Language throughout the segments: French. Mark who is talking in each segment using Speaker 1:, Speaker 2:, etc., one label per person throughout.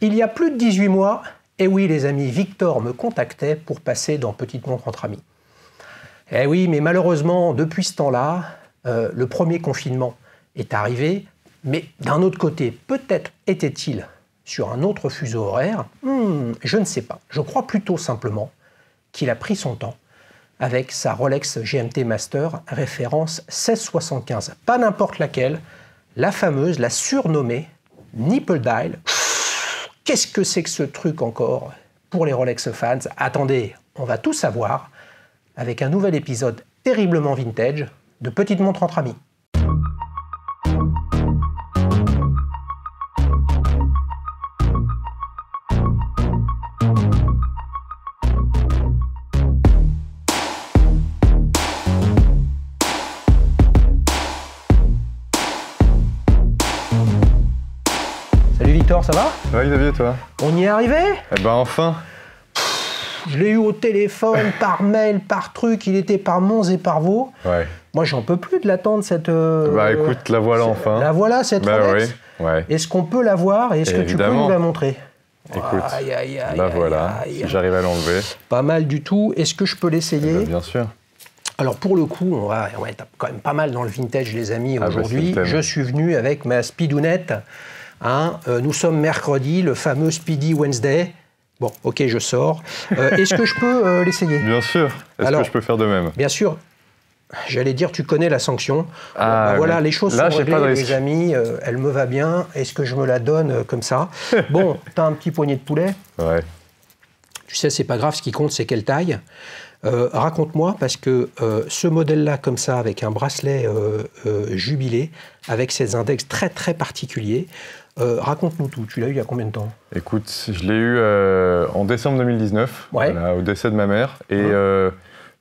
Speaker 1: Il y a plus de 18 mois, et oui les amis, Victor me contactait pour passer dans Petite Montre entre amis. Eh oui, mais malheureusement, depuis ce temps-là, le premier confinement est arrivé, mais d'un autre côté, peut-être était-il sur un autre fuseau horaire, je ne sais pas. Je crois plutôt simplement qu'il a pris son temps avec sa Rolex GMT Master référence 1675. Pas n'importe laquelle, la fameuse, la surnommée Nipple Dial. Qu'est-ce que c'est que ce truc encore pour les Rolex fans? Attendez, on va tout savoir avec un nouvel épisode terriblement vintage de Petite Montre entre amis. Salut Victor, ça va?
Speaker 2: Ça va Xavier, toi?
Speaker 1: On y est arrivé?
Speaker 2: Eh ben enfin!
Speaker 1: Je l'ai eu au téléphone, par mail, par truc, il était par Mons et par Vaux.
Speaker 2: Ouais.
Speaker 1: Moi, j'en peux plus de l'attendre, cette...
Speaker 2: Bah écoute, la voilà enfin.
Speaker 1: La voilà, cette Rolex.
Speaker 2: Oui, ouais.
Speaker 1: Est-ce qu'on peut la voir et est-ce que tu peux nous la montrer?
Speaker 2: Écoute, la voilà, si j'arrive à l'enlever.
Speaker 1: Pas mal du tout. Est-ce que je peux l'essayer?
Speaker 2: Bien sûr.
Speaker 1: Alors pour le coup, on va être quand même pas mal dans le vintage, les amis, aujourd'hui.
Speaker 2: Bah,
Speaker 1: je suis venu avec ma Speedounette. Nous sommes mercredi, le fameux Speedy Wednesday. Bon, ok, je sors. Est-ce que je peux l'essayer?
Speaker 2: Bien sûr. Est-ce que je peux faire de même?
Speaker 1: Bien sûr. J'allais dire, tu connais la sanction. Voilà, les choses
Speaker 2: là,
Speaker 1: sont réglées,
Speaker 2: pas de risque.
Speaker 1: les amis. Elle me va bien. Est-ce que je me la donne comme ça? Bon, t'as un petit poignet de poulet.
Speaker 2: Ouais.
Speaker 1: Tu sais, c'est pas grave. Ce qui compte, c'est quelle taille. Raconte-moi, parce que ce modèle-là, comme ça, avec un bracelet jubilé, avec ses index très, très particuliers, raconte-nous tout. Tu l'as eu il y a combien de temps?
Speaker 2: Écoute, je l'ai eu en décembre 2019,
Speaker 1: ouais.
Speaker 2: Voilà, au décès de ma mère. Et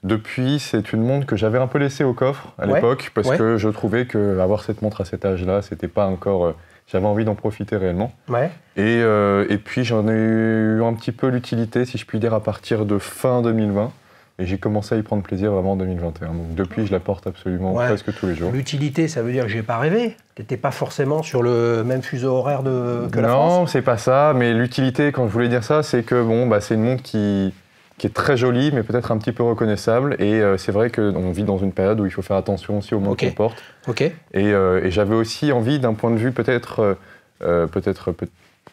Speaker 2: depuis, c'est une montre que j'avais un peu laissée au coffre à l'époque, parce que je trouvais qu'avoir cette montre à cet âge-là, c'était pas encore... j'avais envie d'en profiter réellement.
Speaker 1: Ouais.
Speaker 2: Et puis, j'en ai eu un petit peu l'utilité, si je puis dire, à partir de fin 2020. Et j'ai commencé à y prendre plaisir vraiment en 2021. Donc depuis, je la porte absolument presque tous les jours.
Speaker 1: L'utilité, ça veut dire que j'ai pas rêvé. Tu n'étais pas forcément sur le même fuseau horaire que la France.
Speaker 2: Non, c'est pas ça. Mais l'utilité, quand je voulais dire ça, c'est que bon, c'est une montre qui est très jolie, mais peut-être un petit peu reconnaissable. Et c'est vrai qu'on vit dans une période où il faut faire attention aussi aux montres qu'on porte. Et j'avais aussi envie, d'un point de vue peut-être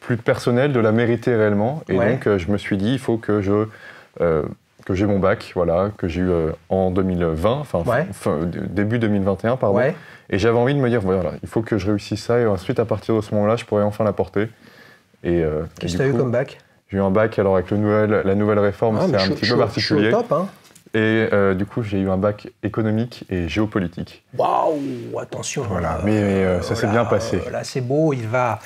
Speaker 2: plus personnel, de la mériter réellement. Et donc, je me suis dit, il faut que j'ai mon bac, voilà, que j'ai eu en 2020, début 2021, pardon. Et j'avais envie de me dire, voilà, il faut que je réussisse ça, et ensuite, à partir de ce moment-là, je pourrais enfin la porter.
Speaker 1: Qu'est-ce que tu as eu comme bac?
Speaker 2: J'ai eu un bac, alors avec la nouvelle réforme, c'est un petit peu particulier.
Speaker 1: Je suis au top, hein.
Speaker 2: Et du coup, j'ai eu un bac économique et géopolitique.
Speaker 1: Waouh, attention.
Speaker 2: Voilà, mais ça s'est bien passé.
Speaker 1: Là, c'est beau, il va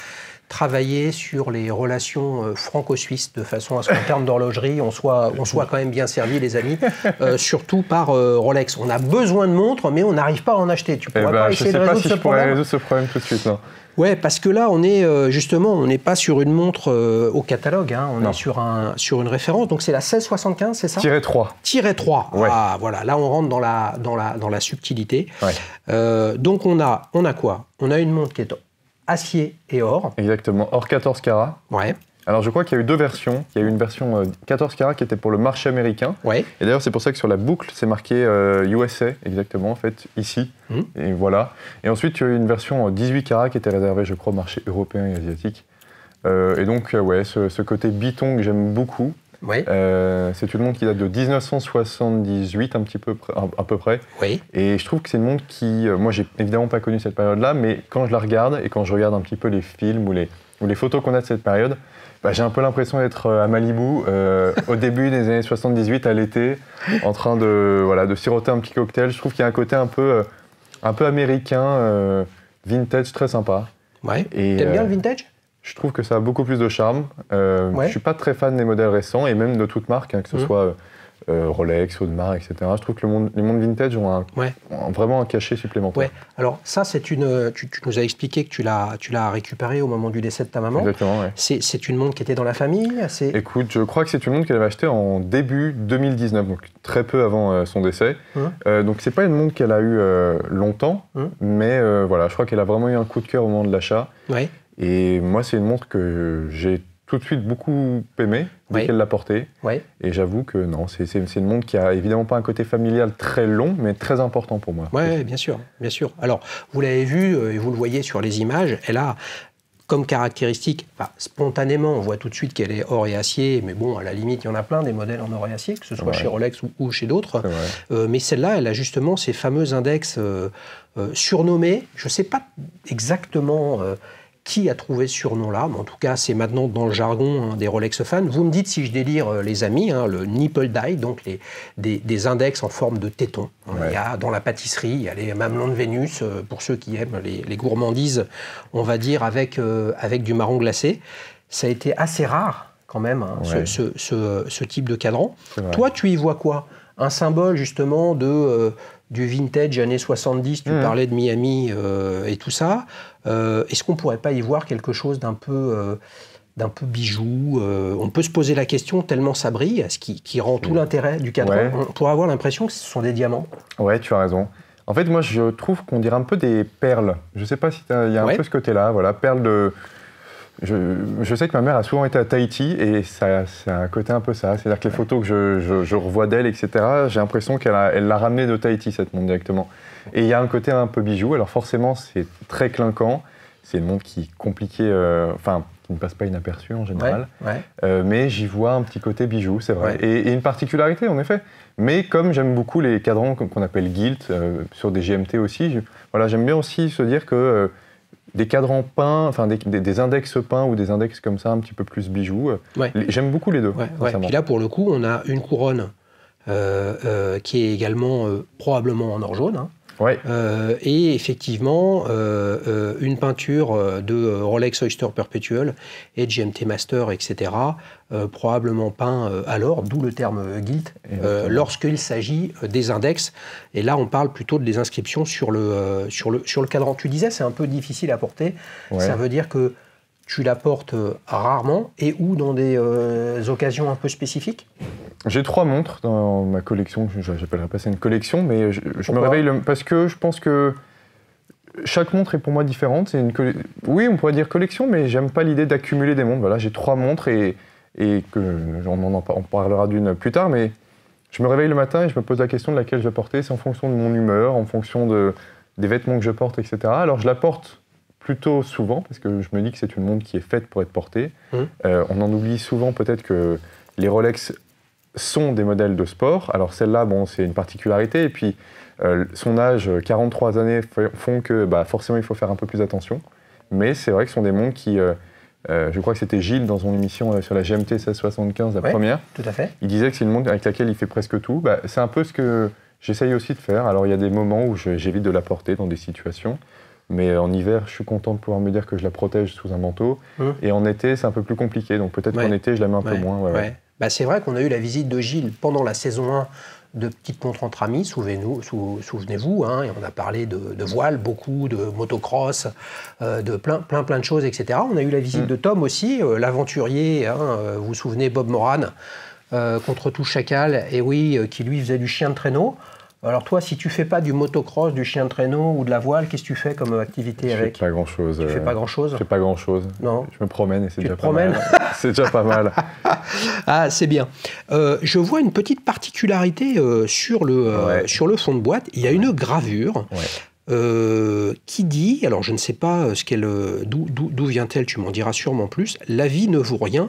Speaker 1: travailler sur les relations franco-suisses de façon à ce qu'en termes d'horlogerie, on soit quand même bien servi, les amis, surtout par Rolex. On a besoin de montres, mais on n'arrive pas à en acheter. Tu pourrais pas essayer de résoudre ce problème? Je ne sais pas si je pourrais résoudre
Speaker 2: ce problème tout de suite, non.
Speaker 1: Ouais, parce que là, on est justement, on n'est pas sur une montre au catalogue, hein, on est sur une référence. Donc c'est la 1675, c'est ça?
Speaker 2: -3.
Speaker 1: -3.
Speaker 2: Ouais.
Speaker 1: Ah, voilà, là on rentre dans la subtilité. Donc on a quoi? On a une montre qui est acier et or.
Speaker 2: Exactement, or 14 carats.
Speaker 1: Ouais.
Speaker 2: Alors je crois qu'il y a eu deux versions. Il y a eu une version 14 carats qui était pour le marché américain.
Speaker 1: Ouais.
Speaker 2: Et d'ailleurs c'est pour ça que sur la boucle c'est marqué USA exactement en fait, ici. Et voilà. Et ensuite il y a eu une version 18 carats qui était réservée je crois au marché européen et asiatique. Et donc ce côté biton que j'aime beaucoup.
Speaker 1: Ouais.
Speaker 2: C'est une montre qui date de 1978 à peu près.
Speaker 1: Oui.
Speaker 2: Et je trouve que c'est une montre qui... moi j'ai évidemment pas connu cette période-là, mais quand je la regarde et quand je regarde un petit peu les films ou les photos qu'on a de cette période, j'ai un peu l'impression d'être à Malibu, au début des années 78, à l'été, en train de siroter un petit cocktail. Je trouve qu'il y a un côté un peu américain, vintage, très sympa.
Speaker 1: Ouais. T'aimes bien le vintage?
Speaker 2: Je trouve que ça a beaucoup plus de charme. Je suis pas très fan des modèles récents, et même de toute marque, que ce soit Rolex, Audemars, etc. Je trouve que les montres vintage ont vraiment un cachet supplémentaire.
Speaker 1: Ouais. Alors ça, tu nous as expliqué que tu l'as récupérée au moment du décès de ta maman.
Speaker 2: Exactement, ouais.
Speaker 1: C'est une montre qui était dans la famille?
Speaker 2: Écoute, je crois que c'est une montre qu'elle avait achetée en début 2019, donc très peu avant son décès. Donc c'est pas une montre qu'elle a eue longtemps, mais voilà, je crois qu'elle a vraiment eu un coup de cœur au moment de l'achat.
Speaker 1: Ouais.
Speaker 2: Et moi, c'est une montre que j'ai tout de suite beaucoup aimé dès qu'elle l'a portée. Et j'avoue que non, c'est une montre qui a évidemment pas un côté familial très long, mais très important pour moi.
Speaker 1: Oui, bien sûr, bien sûr. Alors, vous l'avez vu, et vous le voyez sur les images, elle a comme caractéristique, spontanément, on voit tout de suite qu'elle est or et acier, mais bon, à la limite, il y en a plein des modèles en or et acier, que ce soit chez Rolex ou chez d'autres. Mais celle-là, elle a justement ces fameux index surnommés. Je ne sais pas exactement qui a trouvé ce surnom-là, mais en tout cas, c'est maintenant dans le jargon des Rolex fans. Vous me dites si je délire, les amis, le nipple die, donc des index en forme de téton. Il y a dans la pâtisserie, il y a les mamelons de Vénus, pour ceux qui aiment les gourmandises, on va dire, avec du marron glacé. Ça a été assez rare, quand même, ce type de cadran. Toi, tu y vois quoi? Un symbole, justement, du vintage années 70, tu parlais de Miami et tout ça. Est-ce qu'on ne pourrait pas y voir quelque chose d'un peu bijou? On peut se poser la question tellement ça brille, ce qui rend tout l'intérêt du cadran. On pourrait avoir l'impression que ce sont des diamants. Ouais,
Speaker 2: tu as raison. En fait, moi, je trouve qu'on dirait un peu des perles. Je ne sais pas si il y a un peu ce côté-là. Voilà, perles de... Je sais que ma mère a souvent été à Tahiti et ça a un côté un peu ça. C'est-à-dire que les photos que je revois d'elle, etc., j'ai l'impression qu'elle l'a ramenée de Tahiti, cette montre, directement. Et il y a un côté un peu bijou. Alors forcément, c'est très clinquant. C'est une montre qui est compliquée, qui ne passe pas inaperçue en général. Mais j'y vois un petit côté bijou, c'est vrai. Et une particularité, en effet. Mais comme j'aime beaucoup les cadrans qu'on appelle gilt, sur des GMT aussi, j'aime bien aussi se dire que... des cadrans peints, enfin des index peints ou des index comme ça, un petit peu plus bijoux. J'aime beaucoup les deux.
Speaker 1: Puis là, pour le coup, on a une couronne qui est également probablement en or jaune. Et effectivement, une peinture de Rolex Oyster Perpetual et de GMT Master, etc., probablement peint à l'or, d'où le terme gilt, lorsqu'il s'agit des index. Et là, on parle plutôt des inscriptions sur le cadran. Tu disais, c'est un peu difficile à porter. Ça veut dire que tu la portes rarement et ou dans des occasions un peu spécifiques?
Speaker 2: J'ai 3 montres dans ma collection, j'appellerais pas ça une collection, mais je me réveille parce que je pense que chaque montre est pour moi différente. Oui, on pourrait dire collection, mais j'aime pas l'idée d'accumuler des montres. Voilà, j'ai 3 montres et on parlera d'une plus tard, mais je me réveille le matin et je me pose la question de laquelle je vais porter. C'est en fonction de mon humeur, en fonction des vêtements que je porte, etc. Alors je la porte plutôt souvent parce que je me dis que c'est une montre qui est faite pour être portée. On en oublie souvent peut-être que les Rolex sont des modèles de sport. Alors celle-là, c'est une particularité. Et puis, son âge, 43 années, font que forcément, il faut faire un peu plus attention. Mais c'est vrai que ce sont des montres qui... je crois que c'était Gilles, dans son émission sur la GMT 1675, la première.
Speaker 1: Tout à fait.
Speaker 2: Il disait que c'est une montre avec laquelle il fait presque tout. C'est un peu ce que j'essaye aussi de faire. Alors, il y a des moments où j'évite de la porter dans des situations. Mais en hiver, je suis content de pouvoir me dire que je la protège sous un manteau. Et en été, c'est un peu plus compliqué. Donc peut-être qu'en été, je la mets un peu moins.
Speaker 1: C'est vrai qu'on a eu la visite de Gilles pendant la saison 1 de Petites Montres entre amis, souvenez-vous, et on a parlé de voile, beaucoup, de motocross, de plein de choses, etc. On a eu la visite de Tom aussi, l'aventurier, vous vous souvenez, Bob Moran, contre tout chacal, et qui lui faisait du chien de traîneau. Alors toi, si tu fais pas du motocross, du chien de traîneau ou de la voile, qu'est-ce que tu fais comme activité avec?
Speaker 2: Je fais pas grand-chose.
Speaker 1: Tu fais pas grand-chose?
Speaker 2: Je fais pas grand-chose.
Speaker 1: Non.
Speaker 2: Je me promène et c'est déjà pas mal. C'est déjà pas mal.
Speaker 1: Ah, c'est bien. Je vois une petite particularité sur le fond de boîte. Il y a une gravure qui dit, alors je ne sais pas d'où vient-elle, tu m'en diras sûrement plus, la vie ne vaut rien,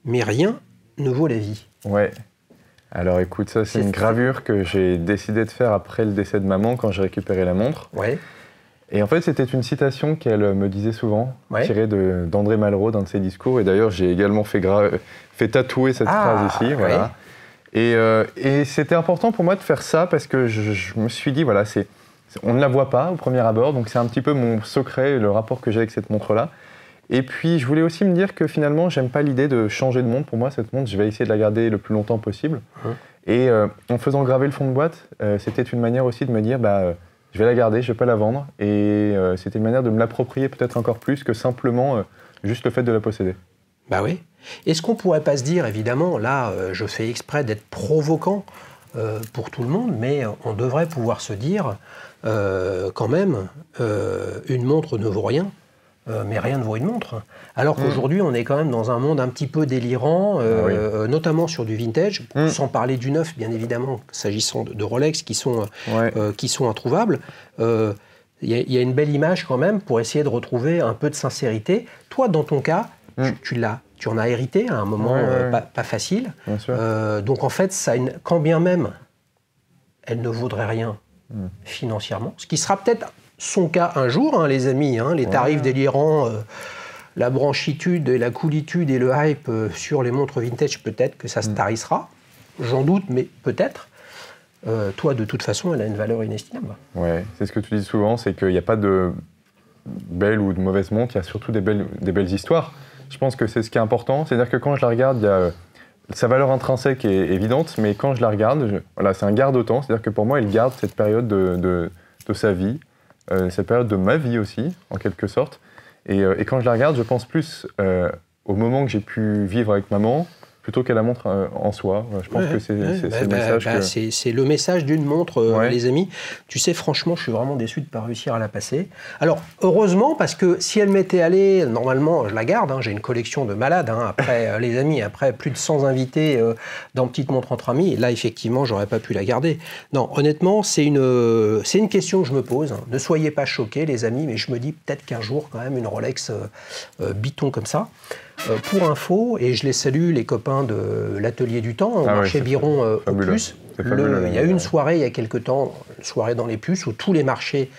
Speaker 1: mais rien ne vaut la vie.
Speaker 2: Ouais. Alors écoute, ça c'est une gravure que j'ai décidé de faire après le décès de maman quand j'ai récupéré la montre. Et en fait c'était une citation qu'elle me disait souvent, tirée d'André Malraux, d'un de ses discours. Et d'ailleurs j'ai également fait tatouer cette phrase ici. Voilà. Et c'était important pour moi de faire ça parce que je me suis dit, on ne la voit pas au premier abord, donc c'est un petit peu mon secret, le rapport que j'ai avec cette montre-là. Et puis, je voulais aussi me dire que finalement, j'aime pas l'idée de changer de montre. Pour moi, cette montre, je vais essayer de la garder le plus longtemps possible. Et en faisant graver le fond de boîte, c'était une manière aussi de me dire, je vais la garder, je vais pas la vendre. Et c'était une manière de me l'approprier peut-être encore plus que simplement juste le fait de la posséder.
Speaker 1: Bah oui. Est-ce qu'on pourrait pas se dire, évidemment, là, je fais exprès d'être provoquant pour tout le monde, mais on devrait pouvoir se dire, quand même, une montre ne vaut rien. mais rien ne vaut une montre. Alors qu'aujourd'hui, on est quand même dans un monde un petit peu délirant, notamment sur du vintage, sans parler du neuf, bien évidemment, s'agissant de Rolex, qui sont introuvables. Il y a une belle image quand même pour essayer de retrouver un peu de sincérité. Toi, dans ton cas, tu en as hérité à un moment pas facile. Donc en fait, quand bien même elle ne vaudrait rien financièrement, ce qui sera peut-être son cas un jour, hein, les amis, hein, les tarifs délirants, la branchitude et la coolitude et le hype sur les montres vintage, peut-être que ça se tarissera. J'en doute, mais peut-être. Toi, de toute façon, elle a une valeur inestimable.
Speaker 2: Ouais, c'est ce que tu dis souvent, c'est qu'il n'y a pas de belles ou de mauvaises montres, il y a surtout des belles histoires. Je pense que c'est ce qui est important, c'est-à-dire que quand je la regarde, il y a sa valeur intrinsèque est évidente, mais quand je la regarde, c'est un garde-temps, c'est-à-dire que pour moi, elle garde cette période de sa vie, cette période de ma vie aussi, en quelque sorte. Et quand je la regarde, je pense plus au moment que j'ai pu vivre avec maman, plutôt qu'à la montre en soi. Je pense que c'est le message
Speaker 1: c'est le message d'une montre, les amis. Tu sais, franchement, je suis vraiment déçu de ne pas réussir à la passer. Alors, heureusement, parce que si elle m'était allée, normalement, je la garde, hein, j'ai une collection de malades, hein, après, les amis, après plus de 100 invités dans Petite Montre entre amis, là, effectivement, j'aurais pas pu la garder. Non, honnêtement, c'est une question que je me pose. Hein. Ne soyez pas choqués, les amis, mais je me dis peut-être qu'un jour, quand même, une Rolex Biton comme ça. Pour info, et je les salue, les copains de l'Atelier du Temps, au marché Biron au Plus. Il y a eu une soirée il y a quelques temps, une soirée dans les puces, où tous les marchés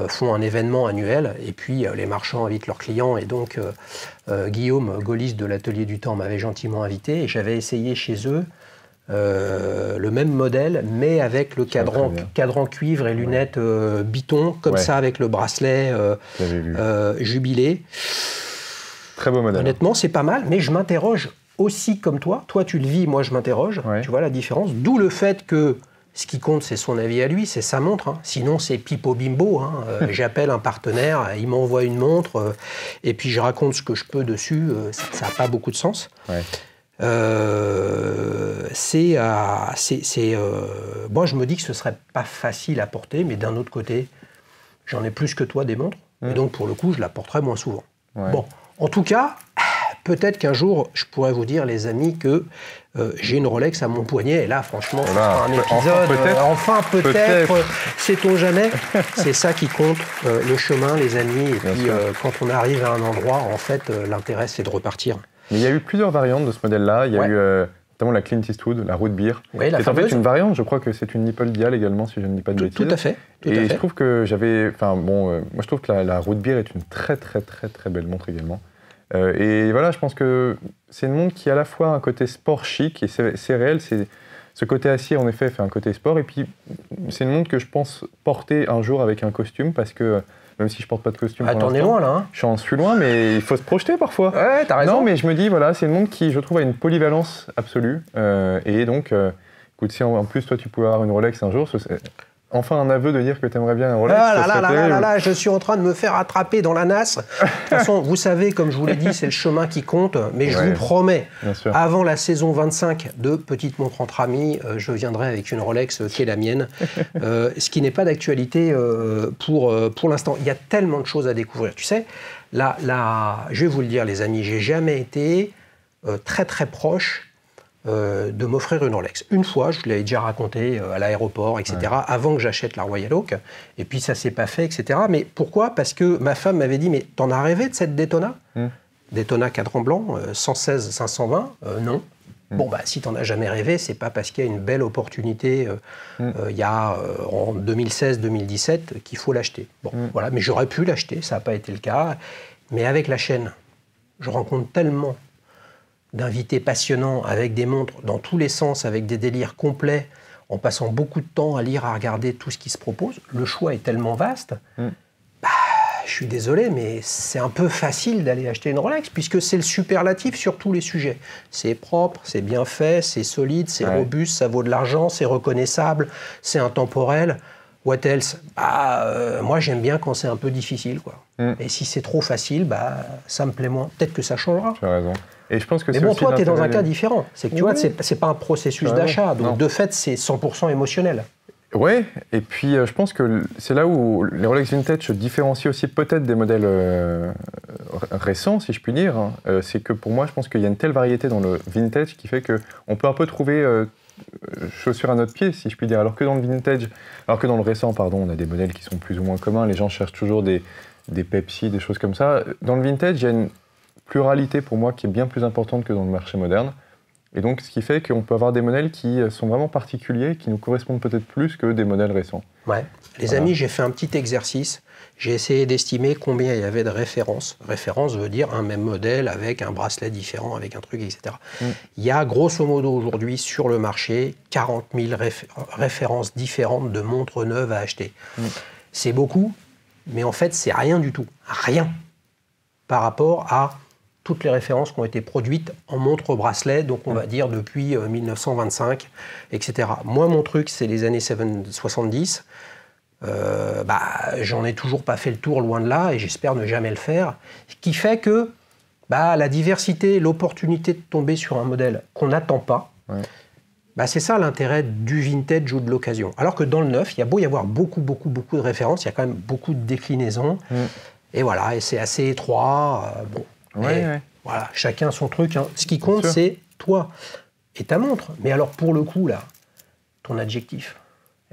Speaker 1: font un événement annuel, et puis les marchands invitent leurs clients, et donc Guillaume Gaulis de l'Atelier du Temps m'avait gentiment invité, et j'avais essayé chez eux le même modèle, mais avec le cadran cuivre et lunettes Biton, comme ça, avec le bracelet jubilé.
Speaker 2: Très beau modèle.
Speaker 1: Honnêtement, c'est pas mal, mais je m'interroge aussi comme toi. Toi, tu le vis, moi, je m'interroge. Tu vois la différence. D'où le fait que ce qui compte, c'est son avis à lui, c'est sa montre. Hein. Sinon, c'est pipo bimbo. Hein. J'appelle un partenaire, il m'envoie une montre, et puis je raconte ce que je peux dessus. Ça n'a pas beaucoup de sens. Moi, je me dis que ce serait pas facile à porter, mais d'un autre côté, j'en ai plus que toi des montres, et donc pour le coup, je la porterai moins souvent. Bon. En tout cas, peut-être qu'un jour, je pourrais vous dire, les amis, que j'ai une Rolex à mon poignet. Et là, franchement, ce sera un épisode. Enfin, peut-être, sait-on jamais. C'est ça qui compte, le chemin, les amis. Et puis, quand on arrive à un endroit, en fait, l'intérêt, c'est de repartir.
Speaker 2: Mais il y a eu plusieurs variantes de ce modèle-là. Il y a eu notamment la Clint Eastwood, la Root Beer.
Speaker 1: Oui,
Speaker 2: c'est en fait une variante, je crois que c'est une Nipple Dial également, si je ne dis pas de bêtises.
Speaker 1: Tout à fait.
Speaker 2: Je trouve que moi je trouve que la Root Beer est une très très très très belle montre également. Et voilà, je pense que c'est une montre qui a à la fois un côté sport chic, et c'est réel, ce côté acier en effet fait un côté sport, et puis c'est une montre que je pense porter un jour avec un costume, parce que même si je porte pas de costume
Speaker 1: t'en es loin là, hein.
Speaker 2: Je suis loin, mais il faut se projeter parfois.
Speaker 1: Ouais, t'as raison.
Speaker 2: Non, mais je me dis, voilà, c'est une montre qui, je trouve, a une polyvalence absolue. Et donc, écoute, si en plus, toi, tu pouvais avoir une Rolex un jour, enfin un aveu de dire que tu aimerais bien une Rolex.
Speaker 1: Là, je suis en train de me faire attraper dans la nasse. De toute façon, vous savez, comme je vous l'ai dit, c'est le chemin qui compte. Mais je vous promets, avant la saison 25 de Petite Montre entre amis, je viendrai avec une Rolex qui est la mienne. Ce qui n'est pas d'actualité pour l'instant. Il y a tellement de choses à découvrir. Tu sais, là, je vais vous le dire, les amis, j'ai jamais été très très proche de m'offrir une Rolex. Une fois, je l'avais déjà raconté à l'aéroport, etc., avant que j'achète la Royal Oak, et puis ça s'est pas fait, etc. Mais pourquoi ? Parce que ma femme m'avait dit, mais t'en as rêvé de cette Daytona ? Daytona cadran blanc, 116, 520 ? Non. Bon, si t'en as jamais rêvé, c'est pas parce qu'il y a une belle opportunité il y a en 2016-2017 qu'il faut l'acheter. Bon, voilà, mais j'aurais pu l'acheter, ça n'a pas été le cas. Mais avec la chaîne, je rencontre tellement d'invités passionnants avec des montres dans tous les sens, avec des délires complets, en passant beaucoup de temps à lire, à regarder tout ce qui se propose. Le choix est tellement vaste. Je suis désolé, mais c'est un peu facile d'aller acheter une Rolex, puisque c'est le superlatif sur tous les sujets. C'est propre, c'est bien fait, c'est solide, c'est robuste, ça vaut de l'argent, c'est reconnaissable, c'est intemporel. What else ? Moi, j'aime bien quand c'est un peu difficile, quoi. Et si c'est trop facile, ça me plaît moins. Peut-être que ça changera.
Speaker 2: Tu as raison. Et je pense que
Speaker 1: mais bon, toi, tu es dans un cas différent. C'est que tu vois, c'est pas un processus d'achat. Donc, de fait, c'est 100% émotionnel.
Speaker 2: Ouais, et puis je pense que c'est là où les Rolex Vintage se différencient aussi peut-être des modèles récents, si je puis dire. Hein. C'est que pour moi, je pense qu'il y a une telle variété dans le vintage qui fait qu'on peut un peu trouver chaussure à notre pied, si je puis dire. Alors que dans le récent, pardon, on a des modèles qui sont plus ou moins communs. Les gens cherchent toujours des Pepsi, des choses comme ça. Dans le vintage, il y a une pluralité pour moi qui est bien plus importante que dans le marché moderne. Et donc, ce qui fait qu'on peut avoir des modèles qui sont vraiment particuliers, qui nous correspondent peut-être plus que des modèles récents.
Speaker 1: Ouais. Les amis, j'ai fait un petit exercice. J'ai essayé d'estimer combien il y avait de références. Référence veut dire un même modèle avec un bracelet différent, avec un truc, etc. Il y a grosso modo aujourd'hui sur le marché 40 000 références différentes de montres neuves à acheter. C'est beaucoup, mais en fait, c'est rien du tout. Rien par rapport à toutes les références qui ont été produites en montre-bracelet, donc on va dire depuis 1925, etc. Moi, mon truc, c'est les années 70. J'en ai toujours pas fait le tour, loin de là, et j'espère ne jamais le faire. Ce qui fait que la diversité, l'opportunité de tomber sur un modèle qu'on n'attend pas, c'est ça l'intérêt du vintage ou de l'occasion. Alors que dans le neuf, il y a beau y avoir beaucoup de références, il y a quand même beaucoup de déclinaisons, et voilà, et c'est assez étroit. Voilà, chacun son truc. Hein. Ce qui compte, c'est toi et ta montre. Mais alors, pour le coup, là, ton adjectif.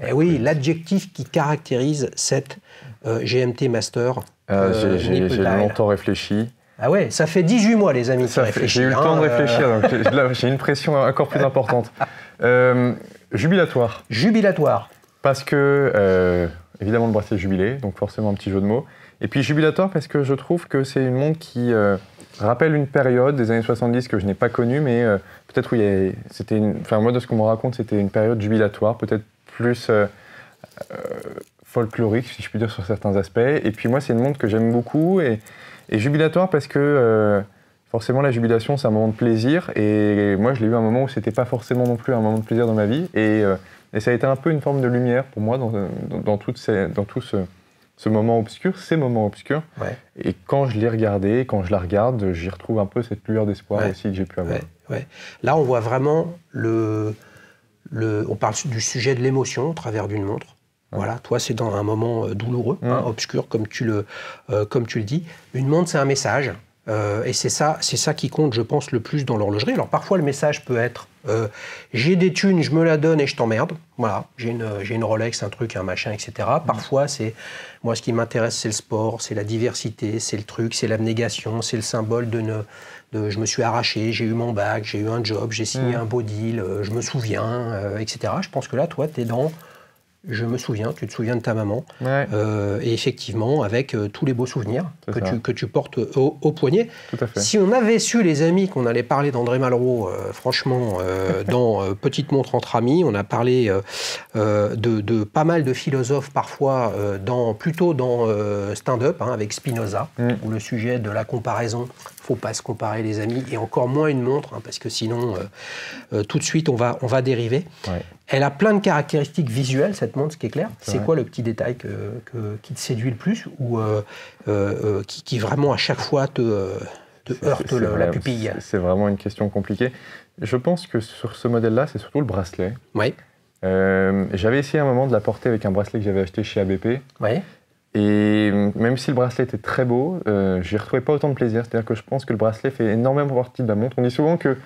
Speaker 1: Eh oui, l'adjectif qui caractérise cette GMT Master.
Speaker 2: J'ai longtemps réfléchi.
Speaker 1: Ah ouais, ça fait 18 mois, les amis, qui réfléchissent.
Speaker 2: J'ai eu le temps de réfléchir, donc j'ai une pression encore plus importante. Jubilatoire.
Speaker 1: Jubilatoire.
Speaker 2: Parce que, évidemment, le bracelet jubilé, donc forcément un petit jeu de mots. Et puis jubilatoire parce que je trouve que c'est une montre qui rappelle une période des années 70 que je n'ai pas connue, mais peut-être moi de ce qu'on me raconte, c'était une période jubilatoire, peut-être plus folklorique, si je puis dire, sur certains aspects. Et puis moi, c'est une montre que j'aime beaucoup et jubilatoire parce que forcément la jubilation, c'est un moment de plaisir. Et moi, je l'ai eu à un moment où c'était pas forcément non plus un moment de plaisir dans ma vie. Et ça a été un peu une forme de lumière pour moi dans tout ce moment obscur, ces moments obscurs. Ouais. Et quand je l'ai regardé, quand je la regarde, j'y retrouve un peu cette lueur d'espoir aussi que j'ai pu avoir.
Speaker 1: Ouais. Là, on voit vraiment on parle du sujet de l'émotion au travers d'une montre. Voilà, toi, c'est dans un moment douloureux, obscur, comme tu le dis. Une montre, c'est un message. Et c'est ça qui compte, je pense, le plus dans l'horlogerie. Alors parfois, le message peut être j'ai des thunes, je me la donne et je t'emmerde. Voilà, j'ai une Rolex, un truc, un machin, etc. Parfois, moi, ce qui m'intéresse, c'est le sport, c'est la diversité, c'est le truc, c'est l'abnégation, c'est le symbole de je me suis arraché, j'ai eu mon bac, j'ai eu un job, j'ai signé un beau deal, je me souviens, etc. Je pense que là, toi, tu es dans je me souviens, tu te souviens de ta maman, et effectivement, avec tous les beaux souvenirs que tu portes au poignet.
Speaker 2: Tout à fait.
Speaker 1: Si on avait su, les amis, qu'on allait parler d'André Malraux, franchement, dans Petite montre entre amis, on a parlé de pas mal de philosophes parfois, plutôt dans stand-up, avec Spinoza, où le sujet de la comparaison, il ne faut pas se comparer, les amis, et encore moins une montre, parce que sinon, tout de suite, on va dériver. Ouais. Elle a plein de caractéristiques visuelles, cette montre, ce qui est clair. C'est quoi le petit détail qui te séduit le plus ou qui vraiment, à chaque fois, te heurte la pupille?
Speaker 2: C'est vraiment une question compliquée. Je pense que sur ce modèle-là, c'est surtout le bracelet.
Speaker 1: Oui.
Speaker 2: J'avais essayé à un moment de la porter avec un bracelet que j'avais acheté chez ABP. Oui. Et même si le bracelet était très beau, j'y retrouvais pas autant de plaisir. C'est-à-dire que je pense que le bracelet fait énormément partie de la montre. On dit souvent que...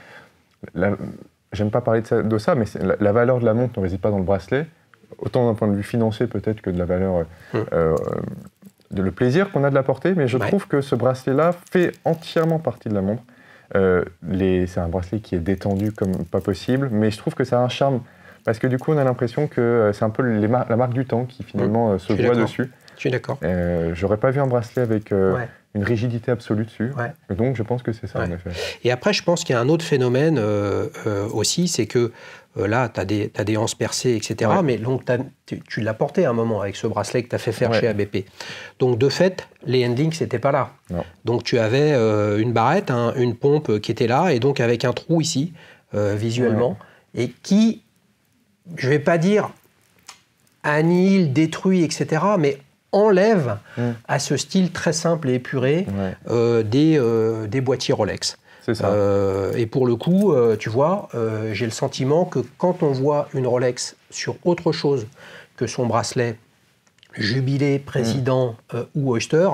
Speaker 2: J'aime pas parler de ça, mais la valeur de la montre ne réside pas dans le bracelet, autant d'un point de vue financier peut-être que de la valeur, le plaisir qu'on a de la porter, mais je trouve que ce bracelet-là fait entièrement partie de la montre. C'est un bracelet qui est détendu comme pas possible, mais je trouve que ça a un charme, parce que du coup on a l'impression que c'est un peu la marque du temps qui finalement se voit dessus.
Speaker 1: Je suis d'accord.
Speaker 2: J'aurais pas vu un bracelet avec... une rigidité absolue dessus. Ouais. Donc, je pense que c'est ça, en effet.
Speaker 1: Et après, je pense qu'il y a un autre phénomène aussi, c'est que là, tu as des anses percées, etc. Ouais. Mais donc, tu l'as porté à un moment avec ce bracelet que tu as fait faire chez ABP. Donc, de fait, les handlings n'étaient pas là. Non. Donc, tu avais une barrette, une pompe qui était là, et donc avec un trou ici, visuellement, et qui, je ne vais pas dire annihile, détruit, etc., mais enlève à ce style très simple et épuré des boîtiers Rolex.
Speaker 2: C'est ça.
Speaker 1: Et pour le coup, tu vois, j'ai le sentiment que quand on voit une Rolex sur autre chose que son bracelet Jubilé, Président ou Oyster,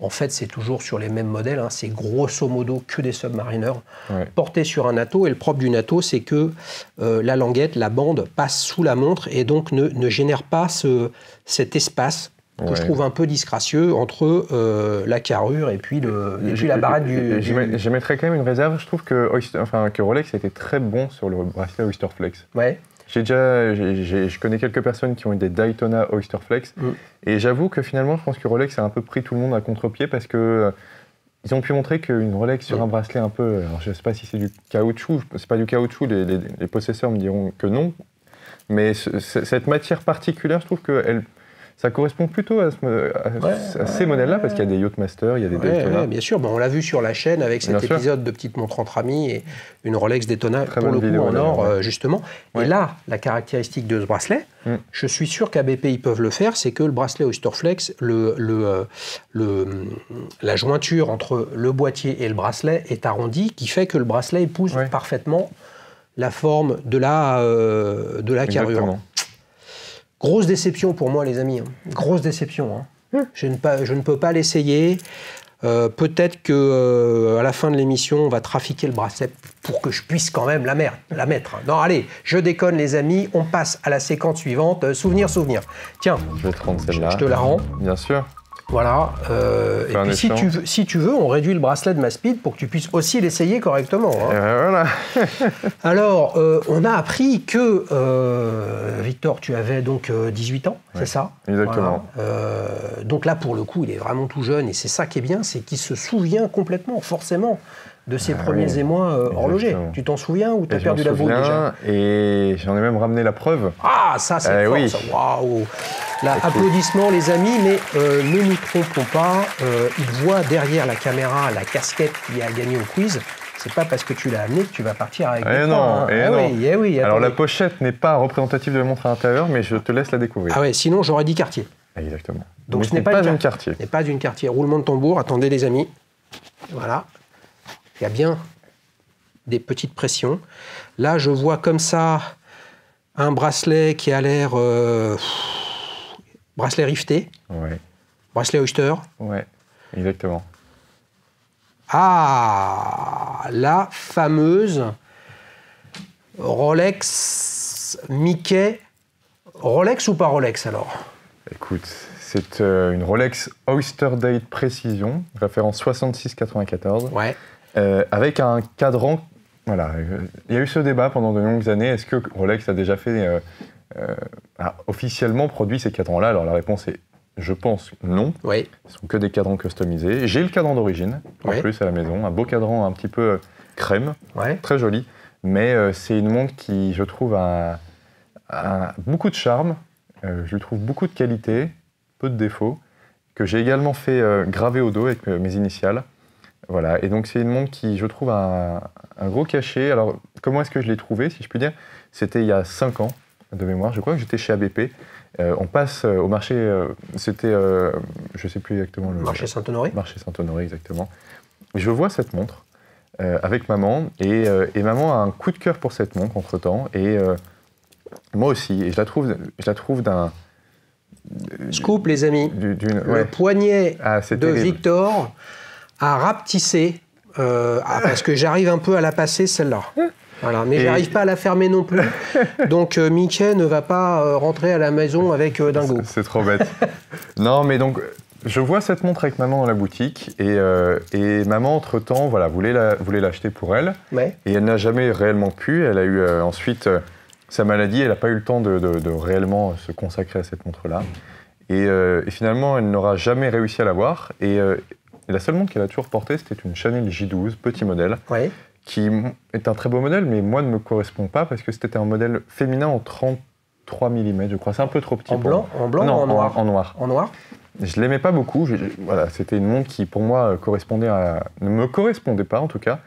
Speaker 1: en fait, c'est toujours sur les mêmes modèles. Hein. C'est grosso modo que des Submariner portés sur un NATO. Et le propre du NATO, c'est que la languette, la bande, passe sous la montre et donc ne génère pas cet espace que je trouve un peu disgracieux entre la carrure et puis la barrette du...
Speaker 2: J'émettrais quand même une réserve. Je trouve que Rolex a été très bon sur le bracelet Oyster Flex.
Speaker 1: Ouais.
Speaker 2: Je connais quelques personnes qui ont eu des Daytona Oyster Flex et j'avoue que finalement je pense que Rolex a un peu pris tout le monde à contre-pied parce que ils ont pu montrer qu'une Rolex sur un bracelet un peu, alors je ne sais pas si c'est du caoutchouc, c'est pas du caoutchouc, les possesseurs me diront que non, mais cette matière particulière, je trouve que ça correspond plutôt à ces modèles-là, parce qu'il y a des Yachtmaster, il y a des Daytona.
Speaker 1: Bien sûr, on l'a vu sur la chaîne avec cet épisode de Petite montre entre amis et une Rolex Daytona, pour le coup, en or, justement. Ouais. Et là, la caractéristique de ce bracelet, je suis sûr qu'à BP, ils peuvent le faire, c'est que le bracelet Oyster Flex, la jointure entre le boîtier et le bracelet est arrondie, qui fait que le bracelet épouse parfaitement la forme de la carrure.
Speaker 2: Exactement.
Speaker 1: Grosse déception pour moi, les amis. Grosse déception. Je ne peux pas l'essayer. Peut-être qu'à la fin de l'émission, on va trafiquer le bracelet pour que je puisse quand même la mettre. Non, allez, je déconne, les amis. On passe à la séquence suivante. Souvenir. Tiens,
Speaker 2: je vais te rendre celle-là.
Speaker 1: Je te la rends.
Speaker 2: Bien sûr.
Speaker 1: Voilà. Et puis si tu veux, on réduit le bracelet de ma Speed pour que tu puisses aussi l'essayer correctement.
Speaker 2: Voilà.
Speaker 1: Alors, on a appris que, Victor, tu avais donc 18 ans, c'est ça?
Speaker 2: Exactement.
Speaker 1: Voilà. Donc là, pour le coup, il est vraiment tout jeune et c'est ça qui est bien, c'est qu'il se souvient complètement, forcément, de ses premiers émois horlogers. Tu t'en souviens ou tu as perdu la boule déjà?
Speaker 2: Et j'en ai même ramené la preuve.
Speaker 1: Ah, ça c'est fort, ça. Waouh. Là, applaudissements les amis, mais ne nous trompons pas, il voit derrière la caméra la casquette qui a gagné au quiz. C'est pas parce que tu l'as amené que tu vas partir avec des points.
Speaker 2: Oui, alors la pochette n'est pas représentative de la montre à l'intérieur, mais je te laisse la découvrir.
Speaker 1: Ah ouais, sinon j'aurais dit Cartier.
Speaker 2: Exactement.
Speaker 1: Donc ce n'est pas une Cartier. Ce n'est pas une Cartier. Roulement de tambour, attendez les amis. Voilà. Il y a bien des petites pressions. Là, je vois comme ça un bracelet qui a l'air... bracelet rifté.
Speaker 2: Ouais.
Speaker 1: Bracelet Oyster.
Speaker 2: Ouais, exactement.
Speaker 1: Ah, la fameuse Rolex Mickey. Rolex ou pas Rolex alors?
Speaker 2: Écoute, c'est une Rolex Oyster Date Précision, référence 6694.
Speaker 1: Ouais.
Speaker 2: Avec un cadran, voilà, il y a eu ce débat pendant de longues années, est-ce que Rolex a déjà fait, officiellement produit ces cadrans-là? Alors la réponse est, je pense, non.
Speaker 1: Oui.
Speaker 2: Ce ne sont que des cadrans customisés. J'ai le cadran d'origine, en plus, à la maison, un beau cadran un petit peu crème, très joli, mais c'est une montre qui, je trouve, a beaucoup de charme, je trouve beaucoup de qualité, peu de défauts, que j'ai également fait graver au dos avec mes initiales. Voilà, et donc c'est une montre qui, je trouve, a un gros cachet. Alors, comment est-ce que je l'ai trouvée, si je puis dire? C'était il y a 5 ans, de mémoire. Je crois que j'étais chez ABP. On passe au marché, c'était, je ne sais plus exactement le...
Speaker 1: Marché Saint-Honoré.
Speaker 2: Marché Saint-Honoré, exactement. Je vois cette montre avec maman, et maman a un coup de cœur pour cette montre, entre-temps, et moi aussi. Et je la trouve d'un...
Speaker 1: Scoop, les amis. Le poignet de terrible. Victor a rapetissé, parce que j'arrive un peu à la passer, celle-là. Voilà, mais j'arrive pas à la fermer non plus. Donc Mickey ne va pas rentrer à la maison avec Dingo.
Speaker 2: C'est trop bête. Non, mais donc, je vois cette montre avec maman dans la boutique, et maman, entre-temps, voilà, voulait l'acheter pour elle. Ouais. Et elle n'a jamais réellement pu. Elle a eu ensuite sa maladie, elle n'a pas eu le temps de réellement se consacrer à cette montre-là. Et finalement, elle n'aura jamais réussi à l'avoir. Et la seule montre qu'elle a toujours portée, c'était une Chanel J12, petit modèle, qui est un très beau modèle, mais moi ne me correspond pas parce que c'était un modèle féminin en 33 mm, je crois. C'est un peu trop petit.
Speaker 1: En blanc ou en noir?
Speaker 2: En noir.
Speaker 1: En noir.
Speaker 2: Je l'aimais pas beaucoup. Voilà, c'était une montre qui, pour moi, ne me correspondait pas, en tout cas.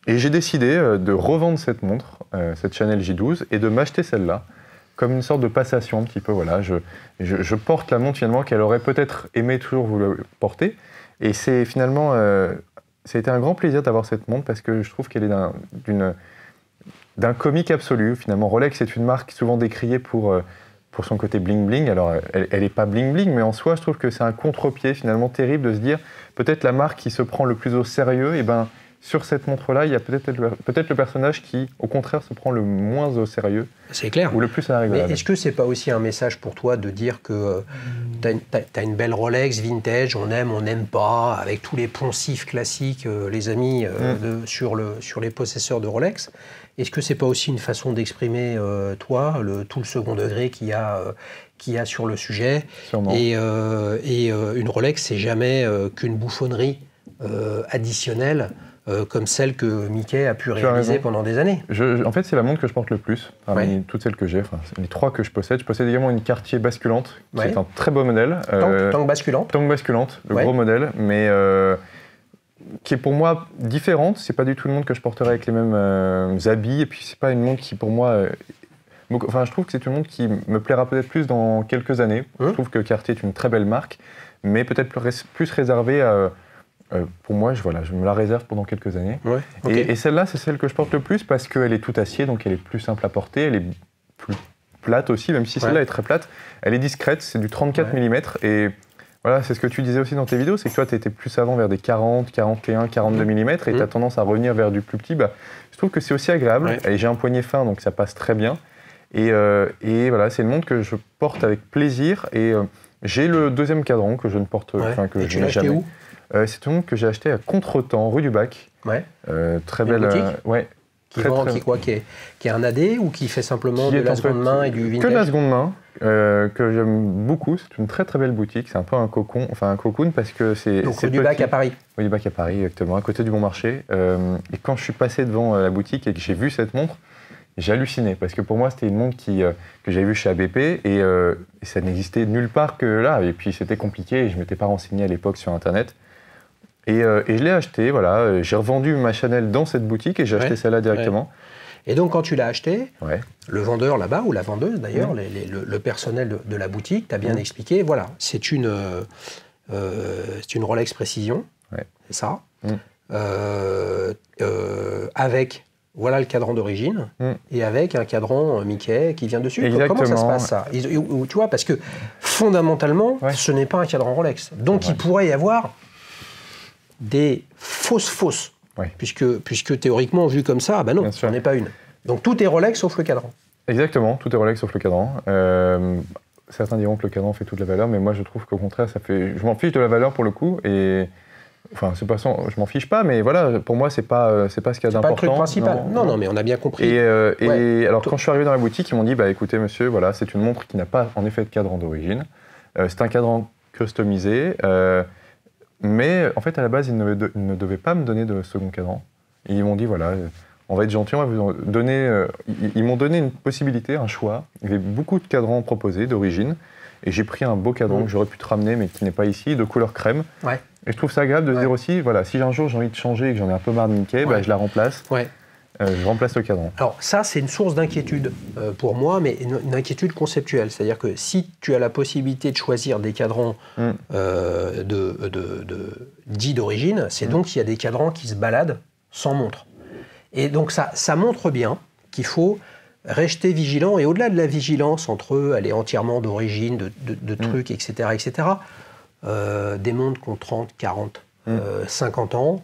Speaker 2: Et j'ai décidé de revendre cette montre, cette Chanel J12, et de m'acheter celle-là, comme une sorte de passation, un petit peu. Voilà, je porte la montre, finalement, qu'elle aurait peut-être aimé toujours vouloir porter. Et c'est finalement, ça a été un grand plaisir d'avoir cette montre parce que je trouve qu'elle est d'un comique absolu. Finalement, Rolex est une marque souvent décriée pour pour son côté bling-bling. Alors, elle n'est pas bling-bling, mais en soi, je trouve que c'est un contre-pied finalement terrible de se dire, peut-être la marque qui se prend le plus au sérieux, et ben, sur cette montre-là, il y a peut-être le personnage qui, au contraire, se prend le moins au sérieux.
Speaker 1: C'est clair.
Speaker 2: Ou le plus à la rigolade.
Speaker 1: Mais est-ce que c'est pas aussi un message pour toi de dire que t'as une belle Rolex vintage, on aime, on n'aime pas, avec tous les poncifs classiques, les amis, sur les possesseurs de Rolex. Est-ce que c'est pas aussi une façon d'exprimer, toi, tout le second degré qu'il y a sur le sujet?
Speaker 2: Sûrement.
Speaker 1: Et une Rolex, c'est jamais qu'une bouffonnerie additionnelle, comme celle que Mickey a pu réaliser pendant des années.
Speaker 2: En fait, c'est la montre que je porte le plus, parmi toutes celles que j'ai, enfin, les 3 que je possède. Je possède également une Cartier basculante, qui est un très beau modèle.
Speaker 1: Tank basculante.
Speaker 2: Tank basculante, le gros modèle, mais qui est pour moi différente. C'est pas du tout une montre que je porterai avec les mêmes habits, et puis c'est pas une montre qui, pour moi... Enfin, je trouve que c'est une montre qui me plaira peut-être plus dans quelques années. Je trouve que Cartier est une très belle marque, mais peut-être plus réservée à... pour moi, je me la réserve pendant quelques années.
Speaker 1: Ouais, okay.
Speaker 2: Et celle-là, c'est celle que je porte le plus parce qu'elle est toute acier, donc elle est plus simple à porter, elle est plus plate aussi, même si celle-là est très plate. Elle est discrète, c'est du 34 mm. Et voilà, c'est ce que tu disais aussi dans tes vidéos, c'est que toi, tu étais plus avant vers des 40, 41, 42 mm et tu as tendance à revenir vers du plus petit. Bah, je trouve que c'est aussi agréable. Et j'ai un poignet fin, donc ça passe très bien. Et voilà, c'est une montre que je porte avec plaisir. Et j'ai le deuxième cadran que je ne porte, que je n'ai jamais. Où c'est une montre que j'ai acheté à Contretemps, rue du Bac. Très belle.
Speaker 1: Qui est un AD ou qui fait simplement de la seconde main et du vintage?
Speaker 2: Que de la seconde main, que j'aime beaucoup. C'est une très très belle boutique. C'est un peu un cocon parce que c'est.
Speaker 1: Donc rue du Bac à Paris.
Speaker 2: Rue du Bac à Paris, exactement, à côté du Bon Marché. Et quand je suis passé devant la boutique et que j'ai vu cette montre, j'ai halluciné parce que pour moi c'était une montre que j'avais vue chez ABP et ça n'existait nulle part que là. Et puis c'était compliqué et je ne m'étais pas renseigné à l'époque sur Internet. Et je l'ai acheté, voilà. J'ai revendu ma Chanel dans cette boutique et j'ai acheté celle-là directement.
Speaker 1: Et donc quand tu l'as acheté, le vendeur là-bas, ou la vendeuse d'ailleurs, le personnel de la boutique t'a bien expliqué, voilà, c'est une Rolex Précision, c'est ça, avec... Voilà le cadran d'origine, et avec un cadran Mickey qui vient dessus.
Speaker 2: Exactement.
Speaker 1: Comment ça se passe, ça? Tu vois, parce que fondamentalement, ce n'est pas un cadran Rolex. Donc il pourrait y avoir des fausses. Puisque théoriquement, vu comme ça, non, ce n'est pas une. Donc tout est Rolex sauf le cadran.
Speaker 2: Exactement, tout est Rolex sauf le cadran. Certains diront que le cadran fait toute la valeur, mais moi je trouve qu'au contraire, je m'en fiche de la valeur pour le coup, et... Enfin, c'est pas ça, je m'en fiche pas, mais voilà, pour moi, c'est pas ce qu'il y a d'important.
Speaker 1: C'est pas le truc principal. Non, mais on a bien compris.
Speaker 2: Et alors, quand je suis arrivé dans la boutique, ils m'ont dit, écoutez, monsieur, voilà, c'est une montre qui n'a pas, en effet, de cadran d'origine. C'est un cadran customisé, mais en fait, à la base, ils ne devaient pas me donner de second cadran. Et ils m'ont dit, voilà, on va être gentil, on va vous donner... Ils m'ont donné une possibilité, un choix. Il y avait beaucoup de cadrans proposés d'origine, et j'ai pris un beau cadran que j'aurais pu te ramener, mais qui n'est pas ici, de couleur crème. Et je trouve ça agréable de dire aussi, voilà, si un jour j'ai envie de changer et que j'en ai un peu marre de Mickey, je la remplace. Je remplace le cadran. Alors
Speaker 1: ça, c'est une source d'inquiétude pour moi, mais une inquiétude conceptuelle. C'est-à-dire que si tu as la possibilité de choisir des cadrans dits d'origine, c'est donc qu'il y a des cadrans qui se baladent sans montre. Et donc ça montre bien qu'il faut rester vigilant. Et au-delà de la vigilance entre eux, elle est entièrement d'origine, de trucs, etc., etc., des montres qui ont 30, 40, 50 ans,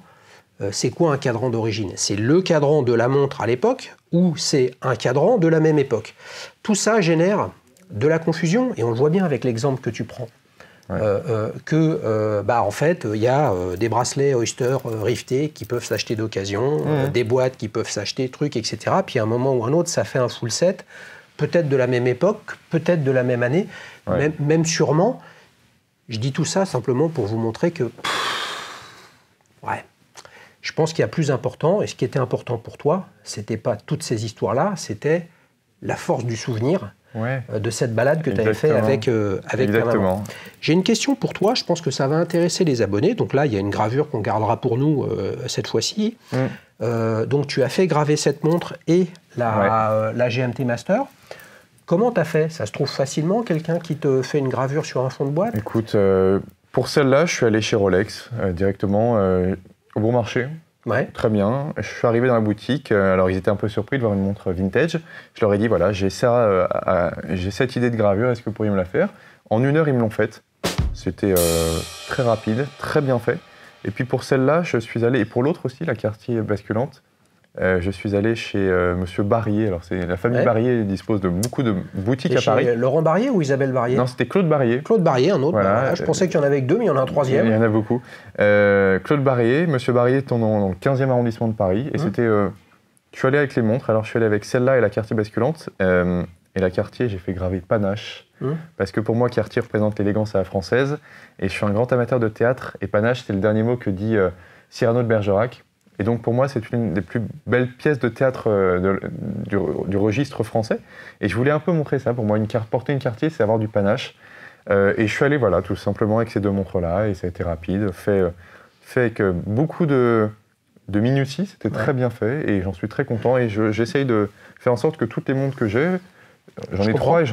Speaker 1: c'est quoi un cadran d'origine? C'est le cadran de la montre à l'époque ou c'est un cadran de la même époque? Tout ça génère de la confusion et on le voit bien avec l'exemple que tu prends. En fait, il y a des bracelets Oyster riftés qui peuvent s'acheter d'occasion, des boîtes qui peuvent s'acheter, trucs, etc. Puis à un moment ou un autre, ça fait un full set, peut-être de la même époque, peut-être de la même année, même sûrement. Je dis tout ça simplement pour vous montrer que... Je pense qu'il y a plus important, et ce qui était important pour toi, c'était pas toutes ces histoires-là, c'était la force du souvenir de cette balade que tu avais fait avec ta maman. J'ai une question pour toi, je pense que ça va intéresser les abonnés. Donc là, il y a une gravure qu'on gardera pour nous cette fois-ci. Donc tu as fait graver cette montre et la GMT Master. Comment tu as fait? Ça se trouve facilement, quelqu'un qui te fait une gravure sur un fond de boîte?
Speaker 2: Écoute, pour celle-là, je suis allé chez Rolex, directement au Bon Marché.
Speaker 1: Ouais.
Speaker 2: Très bien. Je suis arrivé dans la boutique. Alors, ils étaient un peu surpris de voir une montre vintage. Je leur ai dit, voilà, j'ai cette idée de gravure. Est-ce que vous pourriez me la faire? En 1 heure, ils me l'ont faite. C'était très rapide, très bien fait. Et puis pour celle-là, je suis allé, et pour l'autre aussi, la Cartier basculante, je suis allé chez Monsieur Barrier. Alors, la famille Barrier dispose de beaucoup de boutiques à Paris.
Speaker 1: Laurent Barrier ou Isabelle Barrier?
Speaker 2: Non, c'était Claude Barrier.
Speaker 1: Claude Barrier, un autre. Voilà. Je pensais qu'il y en avait que 2, mais il y en a un troisième.
Speaker 2: Il y en a beaucoup. Claude Barrier, Monsieur Barrier est dans le 15e arrondissement de Paris. Et c'était... je suis allé avec les montres. Alors, je suis allé avec celle-là et la Cartier basculante. Et la Cartier, j'ai fait graver Panache. Parce que pour moi, Cartier représente l'élégance à la française. Et je suis un grand amateur de théâtre. Et Panache, c'est le dernier mot que dit Cyrano de Bergerac. Et donc pour moi, c'est une des plus belles pièces de théâtre du registre français. Et je voulais un peu montrer ça. Pour moi, porter une Cartier, c'est avoir du panache. Et je suis allé, voilà, tout simplement avec ces 2 montres-là. Et ça a été rapide, fait avec beaucoup de minutie. C'était très bien fait. Et j'en suis très content. Et j'essaye de faire en sorte que toutes les montres que j'ai, j'en ai 3 et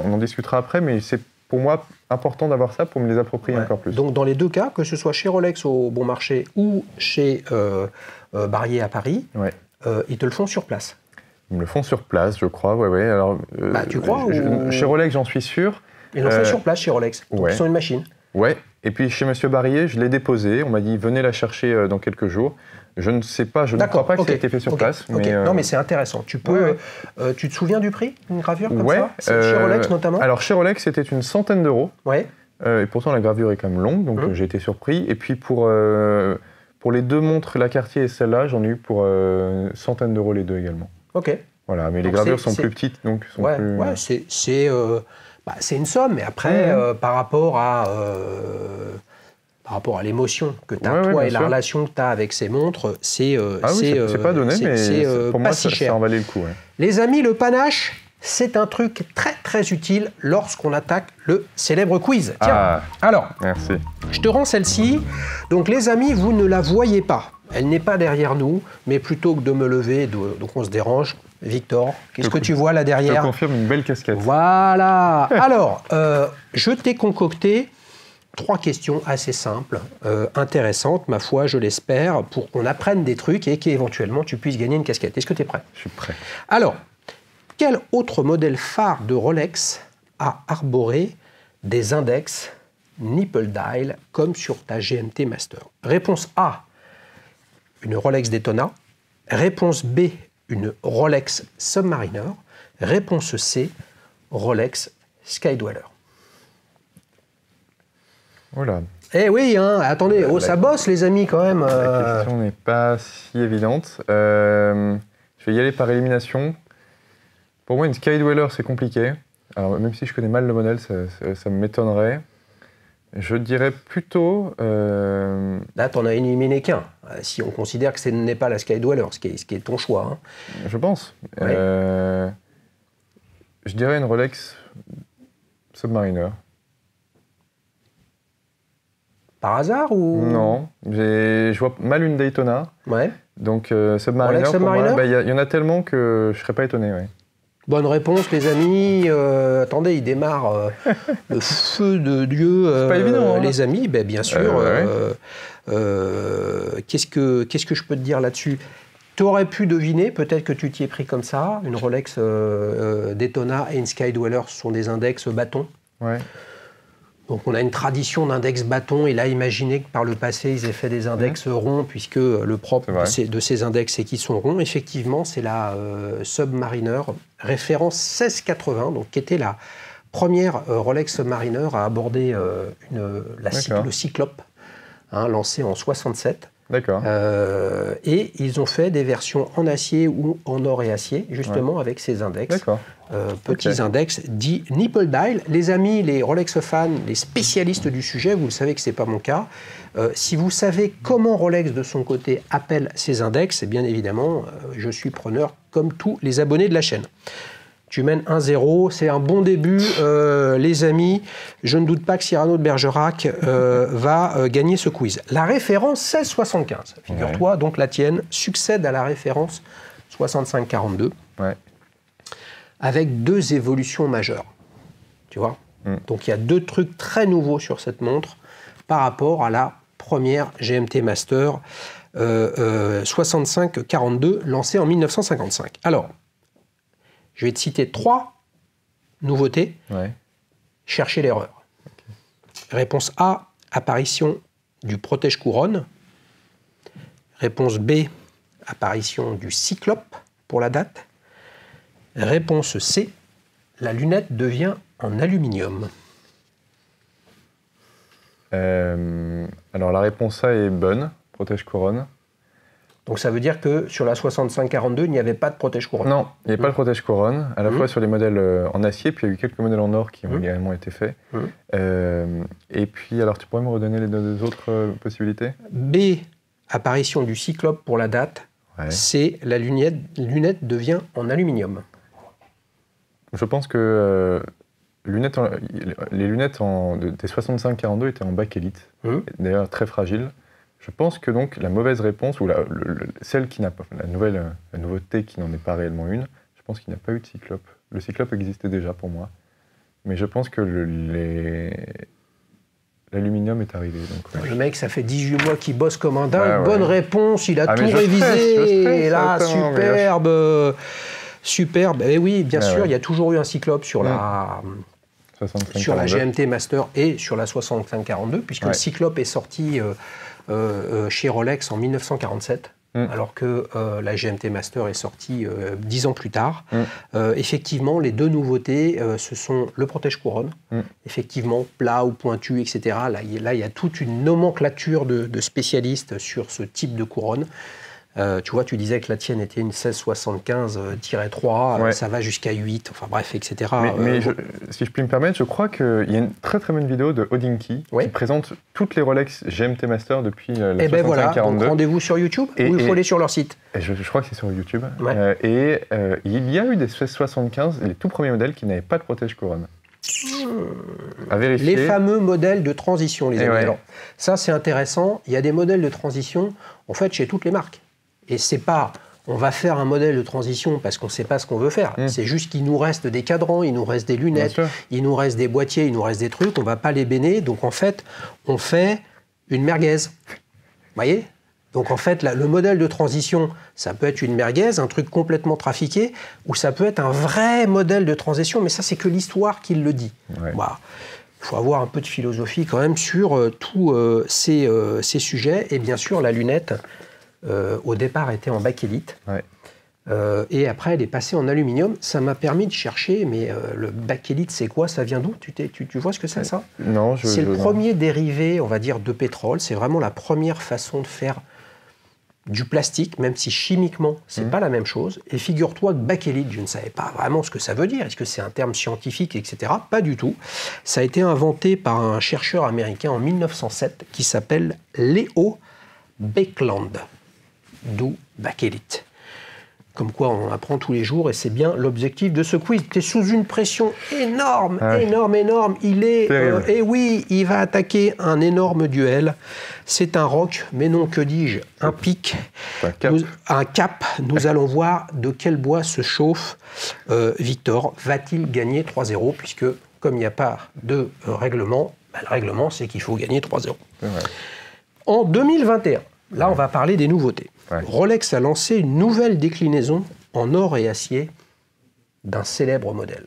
Speaker 2: on en discutera après, mais c'est pour moi important d'avoir ça pour me les approprier encore plus.
Speaker 1: Donc dans les 2 cas, que ce soit chez Rolex au Bon Marché ou chez Barrier à Paris, ils te le font sur place.
Speaker 2: Ils me le font sur place, je crois, ouais. Alors,
Speaker 1: tu crois
Speaker 2: chez Rolex, j'en suis sûr.
Speaker 1: Ils l'ont fait sur place chez Rolex, donc ils ont une machine.
Speaker 2: Ouais, et puis chez Monsieur Barrier, je l'ai déposé, on m'a dit venez la chercher dans quelques jours. Je ne sais pas, je ne crois pas que ça a été fait sur place. Mais
Speaker 1: non, mais c'est intéressant. Tu peux, tu te souviens du prix d'une gravure comme ça chez Rolex notamment? Alors
Speaker 2: chez Rolex, c'était une centaine d'euros.
Speaker 1: Ouais.
Speaker 2: Et pourtant la gravure est quand même longue, donc j'ai été surpris. Et puis pour les 2 montres, la Cartier et celle-là, j'en ai eu pour centaines d'euros les 2 également.
Speaker 1: Ok.
Speaker 2: Voilà, mais les gravures sont plus petites, donc sont plus...
Speaker 1: Ouais, c'est une somme, mais après, par rapport à l'émotion que tu as, toi, et la relation que tu as avec ces montres, c'est
Speaker 2: pas donné, mais pour moi, ça en valait le coup. Ouais.
Speaker 1: Les amis, le panache, c'est un truc très, très utile lorsqu'on attaque le célèbre quiz. Tiens, alors,
Speaker 2: merci.
Speaker 1: Je te rends celle-ci. Donc, les amis, vous ne la voyez pas. Elle n'est pas derrière nous, mais plutôt que de me lever, donc on se dérange. Victor, qu'est-ce que tu vois là derrière?
Speaker 2: Je te confirme une belle casquette.
Speaker 1: Voilà. Alors, je t'ai concocté 3 questions assez simples, intéressantes, ma foi, je l'espère, pour qu'on apprenne des trucs et qu'éventuellement tu puisses gagner une casquette. Est-ce que tu es prêt?
Speaker 2: Je suis prêt.
Speaker 1: Alors, quel autre modèle phare de Rolex a arboré des index nipple dial comme sur ta GMT Master? Réponse A, une Rolex Daytona. Réponse B, une Rolex Submariner. Réponse C, Rolex Skydweller.
Speaker 2: Voilà.
Speaker 1: Eh oui, hein, attendez, ça bosse les amis quand même.
Speaker 2: La question n'est pas si évidente. Je vais y aller par élimination. Pour moi, une Skydweller, c'est compliqué. Alors, même si je connais mal le modèle, ça m'étonnerait. Je dirais plutôt...
Speaker 1: Là, tu n'en as éliminé qu'un, si on considère que ce n'est pas la Skydweller, ce qui est ton choix. Hein.
Speaker 2: Je pense. Ouais. Je dirais une Rolex Submariner.
Speaker 1: Par hasard ou...
Speaker 2: Non, je vois mal une Daytona.
Speaker 1: Ouais.
Speaker 2: Donc Submariner, pour moi, il y en a tellement que je ne serais pas étonné. Ouais.
Speaker 1: Bonne réponse, les amis. Attendez, il démarre le feu de Dieu.
Speaker 2: C'est pas évident, hein.
Speaker 1: Les amis, bien sûr. Qu'est-ce que je peux te dire là-dessus? Tu aurais pu deviner, peut-être que tu t'y es pris comme ça, une Rolex Daytona et une Skydweller, ce sont des index bâtons.
Speaker 2: Ouais.
Speaker 1: Donc on a une tradition d'index bâton, et là, imaginez que par le passé, ils aient fait des index ronds, puisque le propre de ces index, c'est qu'ils sont ronds. Effectivement, c'est la Submariner, référence 1680, donc, qui était la première Rolex Submariner à aborder le Cyclope, lancé en 67.
Speaker 2: D'accord.
Speaker 1: Et ils ont fait des versions en acier ou en or et acier, justement, avec ces index.
Speaker 2: D'accord.
Speaker 1: Petits index dits nipple dial. Les amis, les Rolex fans, les spécialistes du sujet, vous le savez que ce n'est pas mon cas. Si vous savez comment Rolex, de son côté, appelle ces index, bien évidemment, je suis preneur comme tous les abonnés de la chaîne. Tu mènes 1-0, c'est un bon début, les amis. Je ne doute pas que Cyrano de Bergerac va gagner ce quiz. La référence 1675, figure-toi, donc la tienne, succède à la référence 6542, avec 2 évolutions majeures. Tu vois ? Donc il y a 2 trucs très nouveaux sur cette montre par rapport à la première GMT Master. 6542, lancée en 1955. Alors, je vais te citer 3 nouveautés.
Speaker 2: Ouais.
Speaker 1: Cherchez l'erreur. Okay. Réponse A, apparition du protège-couronne. Réponse B, apparition du cyclope pour la date. Réponse C, la lunette devient en aluminium.
Speaker 2: Alors la réponse A est bonne, protège-couronne.
Speaker 1: Donc ça veut dire que sur la 6542, il n'y avait pas de protège-couronne.
Speaker 2: Non, il n'y avait pas de protège-couronne, à la fois sur les modèles en acier, puis il y a eu quelques modèles en or qui ont également été faits. Et puis, alors tu pourrais me redonner les 2 autres possibilités? B,
Speaker 1: apparition du cyclope pour la date. Ouais. C, la lunette devient en aluminium.
Speaker 2: Je pense que les lunettes des 65-42 étaient en bakélite, d'ailleurs très fragiles. Je pense que donc la mauvaise réponse, ou celle qui n'a pas, la nouveauté qui n'en est pas réellement une, je pense qu'il n'y a pas eu de cyclope. Le cyclope existait déjà pour moi, mais je pense que l'aluminium est arrivé. Donc,
Speaker 1: ouais. Le mec, ça fait 18 mois qu'il bosse comme un dingue. Bonne réponse, il a tout révisé. Et là, superbe. Superbe. Et oui, bien sûr, il y a toujours eu un cyclope sur la GMT Master et sur la 6542, puisque le cyclope est sorti chez Rolex en 1947. Alors que la GMT Master est sortie 10 ans plus tard. Effectivement, les 2 nouveautés, ce sont le protège-couronne, effectivement, plat ou pointu, etc. Là, il y a toute une nomenclature de spécialistes sur ce type de couronne. Tu vois, tu disais que la tienne était une 1675-3, ça va jusqu'à 8, enfin bref, etc.
Speaker 2: Mais si je puis me permettre, je crois qu'il y a une très très bonne vidéo de Hodinkee qui présente toutes les Rolex GMT Master depuis la 6542.
Speaker 1: Ben voilà, donc rendez-vous sur YouTube ou il faut aller sur leur site?
Speaker 2: Je crois que c'est sur YouTube. Il y a eu des 1675, les tout premiers modèles qui n'avaient pas de protège-couronne. À vérifier.
Speaker 1: Les fameux modèles de transition, les amis. Alors, ça, c'est intéressant. Il y a des modèles de transition, en fait, chez toutes les marques. Et c'est pas, on va faire un modèle de transition parce qu'on ne sait pas ce qu'on veut faire. C'est juste qu'il nous reste des cadrans, il nous reste des lunettes, il nous reste des boîtiers, il nous reste des trucs, on ne va pas les béner. Donc en fait, on fait une merguez. Vous voyez? Donc en fait, le modèle de transition, ça peut être une merguez, un truc complètement trafiqué, ou ça peut être un vrai modèle de transition, mais ça, c'est que l'histoire qui le dit. Voilà. Il faut avoir un peu de philosophie quand même sur tous ces sujets. Et bien sûr, la lunette... au départ était en bakélite et après elle est passée en aluminium. Ça m'a permis de chercher, mais le bakélite c'est quoi? Ça vient d'où? Tu vois ce que c'est ça?
Speaker 2: Non,
Speaker 1: c'est le premier dérivé, on va dire, de pétrole. C'est vraiment la première façon de faire du plastique, même si chimiquement c'est pas la même chose. Et figure-toi que bakélite, je ne savais pas vraiment ce que ça veut dire. Est-ce que c'est un terme scientifique, etc. Pas du tout. Ça a été inventé par un chercheur américain en 1907 qui s'appelle Leo Baekeland. D'où bakélite. Comme quoi on apprend tous les jours et c'est bien l'objectif de ce quiz. Tu es sous une pression énorme, énorme. Et oui, il va attaquer un énorme duel. C'est un roc, mais non, que dis-je, un pic, un cap. Nous allons voir de quel bois se chauffe Victor. Va-t-il gagner 3-0? Puisque comme il n'y a pas de règlement, le règlement c'est qu'il faut gagner 3-0. En 2021, là on va parler des nouveautés. Rolex a lancé une nouvelle déclinaison en or et acier d'un célèbre modèle.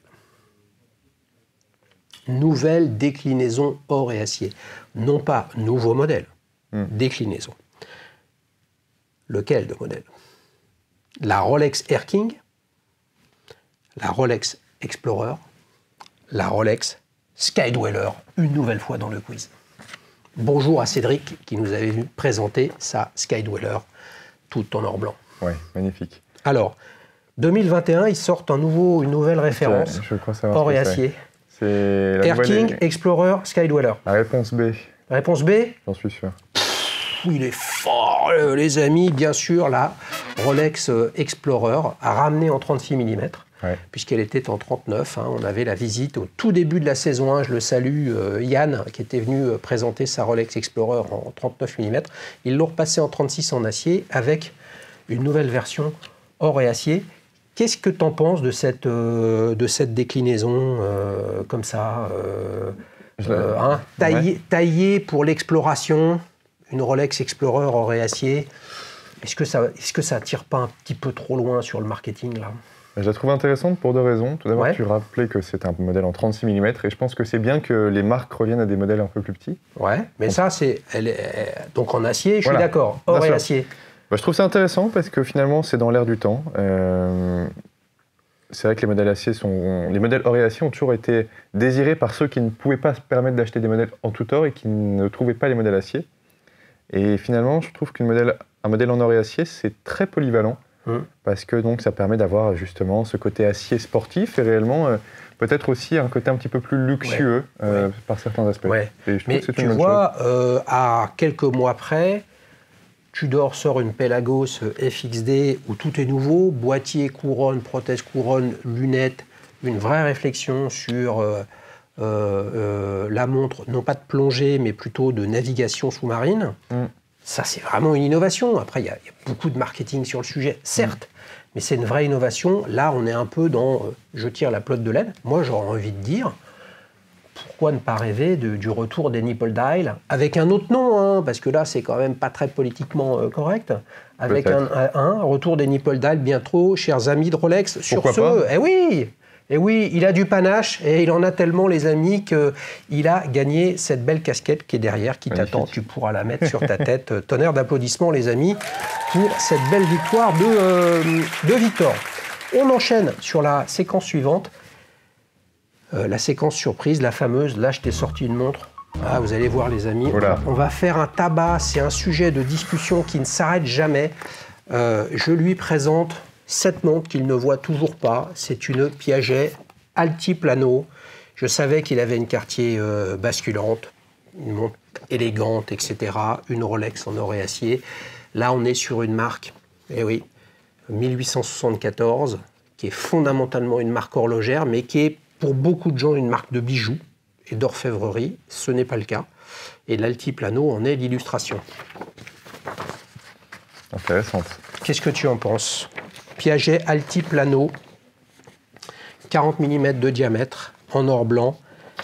Speaker 1: Nouvelle déclinaison or et acier. Non pas nouveau modèle, déclinaison. Lequel de modèle? La Rolex Air King, la Rolex Explorer, la Rolex Skydweller, une nouvelle fois dans le quiz. Bonjour à Cédric qui nous avait vu présenter sa Skydweller tout en or blanc.
Speaker 2: Oui, magnifique.
Speaker 1: Alors, 2021, ils sortent une nouvelle référence, or et acier.
Speaker 2: C'est
Speaker 1: Air King, Explorer, Skydweller.
Speaker 2: La réponse B.
Speaker 1: Réponse B?
Speaker 2: J'en suis sûr.
Speaker 1: Il est fort, les amis. Bien sûr, la Rolex Explorer a ramené en 36 mm, puisqu'elle était en 39. On avait la visite au tout début de la saison 1. Je le salue, Yann, qui était venu présenter sa Rolex Explorer en 39 mm. Ils l'ont repassé en 36 en acier, avec une nouvelle version or et acier. Qu'est-ce que tu en penses de cette déclinaison comme ça, taillée pour l'exploration? une Rolex Explorer or et acier, est-ce que ça tire pas un petit peu trop loin sur le marketing là?
Speaker 2: Je la trouve intéressante pour 2 raisons. Tout d'abord, tu rappelais que c'est un modèle en 36 mm et je pense que c'est bien que les marques reviennent à des modèles un peu plus petits.
Speaker 1: Ouais, mais donc, ça, donc en acier, je suis d'accord, or et acier.
Speaker 2: Je trouve ça intéressant parce que finalement, c'est dans l'air du temps. C'est vrai que les modèles or et acier ont toujours été désirés par ceux qui ne pouvaient pas se permettre d'acheter des modèles en tout or et qui ne trouvaient pas les modèles acier. Et finalement, je trouve qu'un modèle en or et acier, c'est très polyvalent. Parce que donc, ça permet d'avoir justement ce côté acier sportif et réellement peut-être aussi un côté un petit peu plus luxueux par certains aspects.
Speaker 1: Ouais. Mais tu vois, à quelques mois près, Tudor sort une Pelagos FXD où tout est nouveau, boîtier, couronne, prothèse couronne, lunettes, une vraie réflexion sur la montre, non pas de plongée, mais plutôt de navigation sous-marine. Ça, c'est vraiment une innovation. Après, il y a beaucoup de marketing sur le sujet, certes, mais c'est une vraie innovation. Là, on est un peu dans je tire la pelote de laine. Moi, j'aurais envie de dire, pourquoi ne pas rêver du retour des nipple dial avec un autre nom, hein, parce que là, c'est quand même pas très politiquement correct. Avec un retour des nipple dial bientôt, chers amis de Rolex. Sur ce, eh oui, il a du panache et il en a tellement, les amis, qu'il a gagné cette belle casquette qui est derrière, qui t'attend. Tu pourras la mettre sur ta tête. Tonnerre d'applaudissements, les amis, pour cette belle victoire de Victor. On enchaîne sur la séquence suivante. La séquence surprise, la fameuse, là je t'ai sorti une montre. Ah, vous allez voir, les amis, on va faire un tabac. C'est un sujet de discussion qui ne s'arrête jamais. Je lui présente cette montre qu'il ne voit toujours pas. C'est une Piaget Altiplano. Je savais qu'il avait une Cartier basculante, une montre élégante, etc. Une Rolex en or et acier. Là, on est sur une marque, 1874, qui est fondamentalement une marque horlogère, mais qui est pour beaucoup de gens une marque de bijoux et d'orfèvrerie. Ce n'est pas le cas. Et l'Altiplano en est l'illustration.
Speaker 2: Intéressante.
Speaker 1: Qu'est-ce que tu en penses? Piaget Altiplano, 40 mm de diamètre, en or blanc,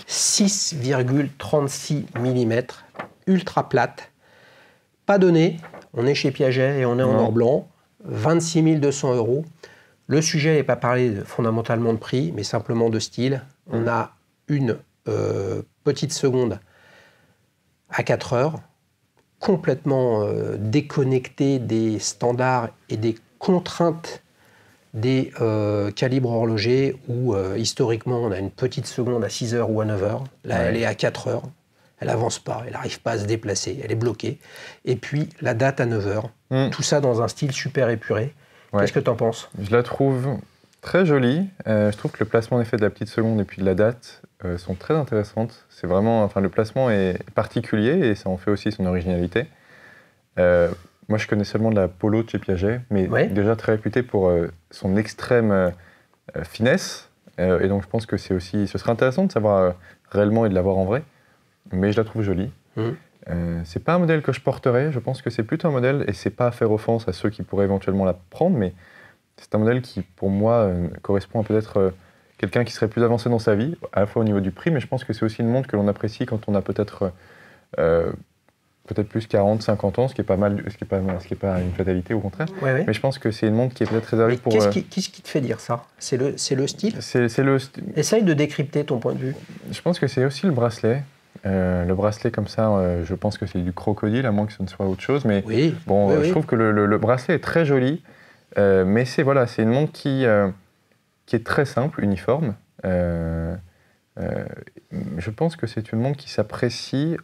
Speaker 1: 6,36 mm, ultra plate. Pas donné, on est chez Piaget et on est en or blanc, 26 200 €. Le sujet n'est pas parlé fondamentalement de prix, mais simplement de style. On a une petite seconde à 4 heures, complètement déconnectée des standards et des contraintes des calibres horlogers où historiquement on a une petite seconde à 6 heures ou à 9 heures. Là, elle est à 4 heures. Elle n'avance pas, elle n'arrive pas à se déplacer, elle est bloquée. Et puis la date à 9 heures. Tout ça dans un style super épuré. Qu'est-ce que tu en penses?
Speaker 2: Je la trouve très jolie. Je trouve que le placement en effet de la petite seconde et puis de la date sont très intéressantes. C'est vraiment, le placement est particulier et ça en fait aussi son originalité. Moi, je connais seulement de la Polo de chez Piaget, mais déjà très réputée pour son extrême finesse. Et donc, je pense que ce serait intéressant de savoir réellement et de la voir en vrai. Mais je la trouve jolie. C'est pas un modèle que je porterais. Je pense que c'est plutôt un modèle, et c'est pas à faire offense à ceux qui pourraient éventuellement la prendre, mais c'est un modèle qui, pour moi, correspond à peut-être quelqu'un qui serait plus avancé dans sa vie, à la fois au niveau du prix, mais je pense que c'est aussi une montre que l'on apprécie quand on a peut-être plus 40, 50 ans, ce qui est pas mal, ce qui est pas une fatalité, au contraire. Mais je pense que c'est une montre qui est peut-être réservée pour...
Speaker 1: Qu'est-ce qui te fait dire ça? C'est le style? Essaye de décrypter ton point de vue.
Speaker 2: Je pense que c'est aussi le bracelet. Le bracelet comme ça, je pense que c'est du crocodile, à moins que ce ne soit autre chose. Mais je trouve que le bracelet est très joli. Mais c'est une montre qui est très simple, uniforme. Je pense que c'est une montre qui s'apprécie.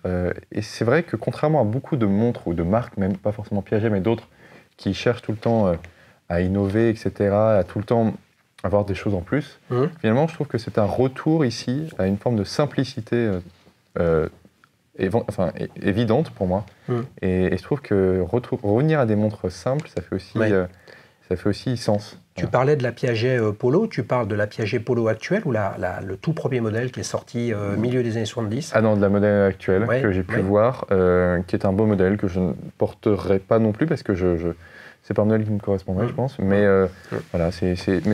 Speaker 2: Et c'est vrai que contrairement à beaucoup de montres ou de marques, même pas forcément Piaget, mais d'autres, qui cherchent tout le temps à innover, etc., à tout le temps avoir des choses en plus, finalement, je trouve que c'est un retour ici à une forme de simplicité évidente pour moi. Et je trouve que revenir à des montres simples, ça fait aussi sens.
Speaker 1: Tu parlais de la Piaget Polo, tu parles de la Piaget Polo actuelle ou le tout premier modèle qui est sorti milieu des années 70?
Speaker 2: Ah non, de la modèle actuelle que j'ai pu voir, qui est un beau modèle que je ne porterai pas non plus parce que c'est pas un modèle qui me correspondrait, je pense. Mais mais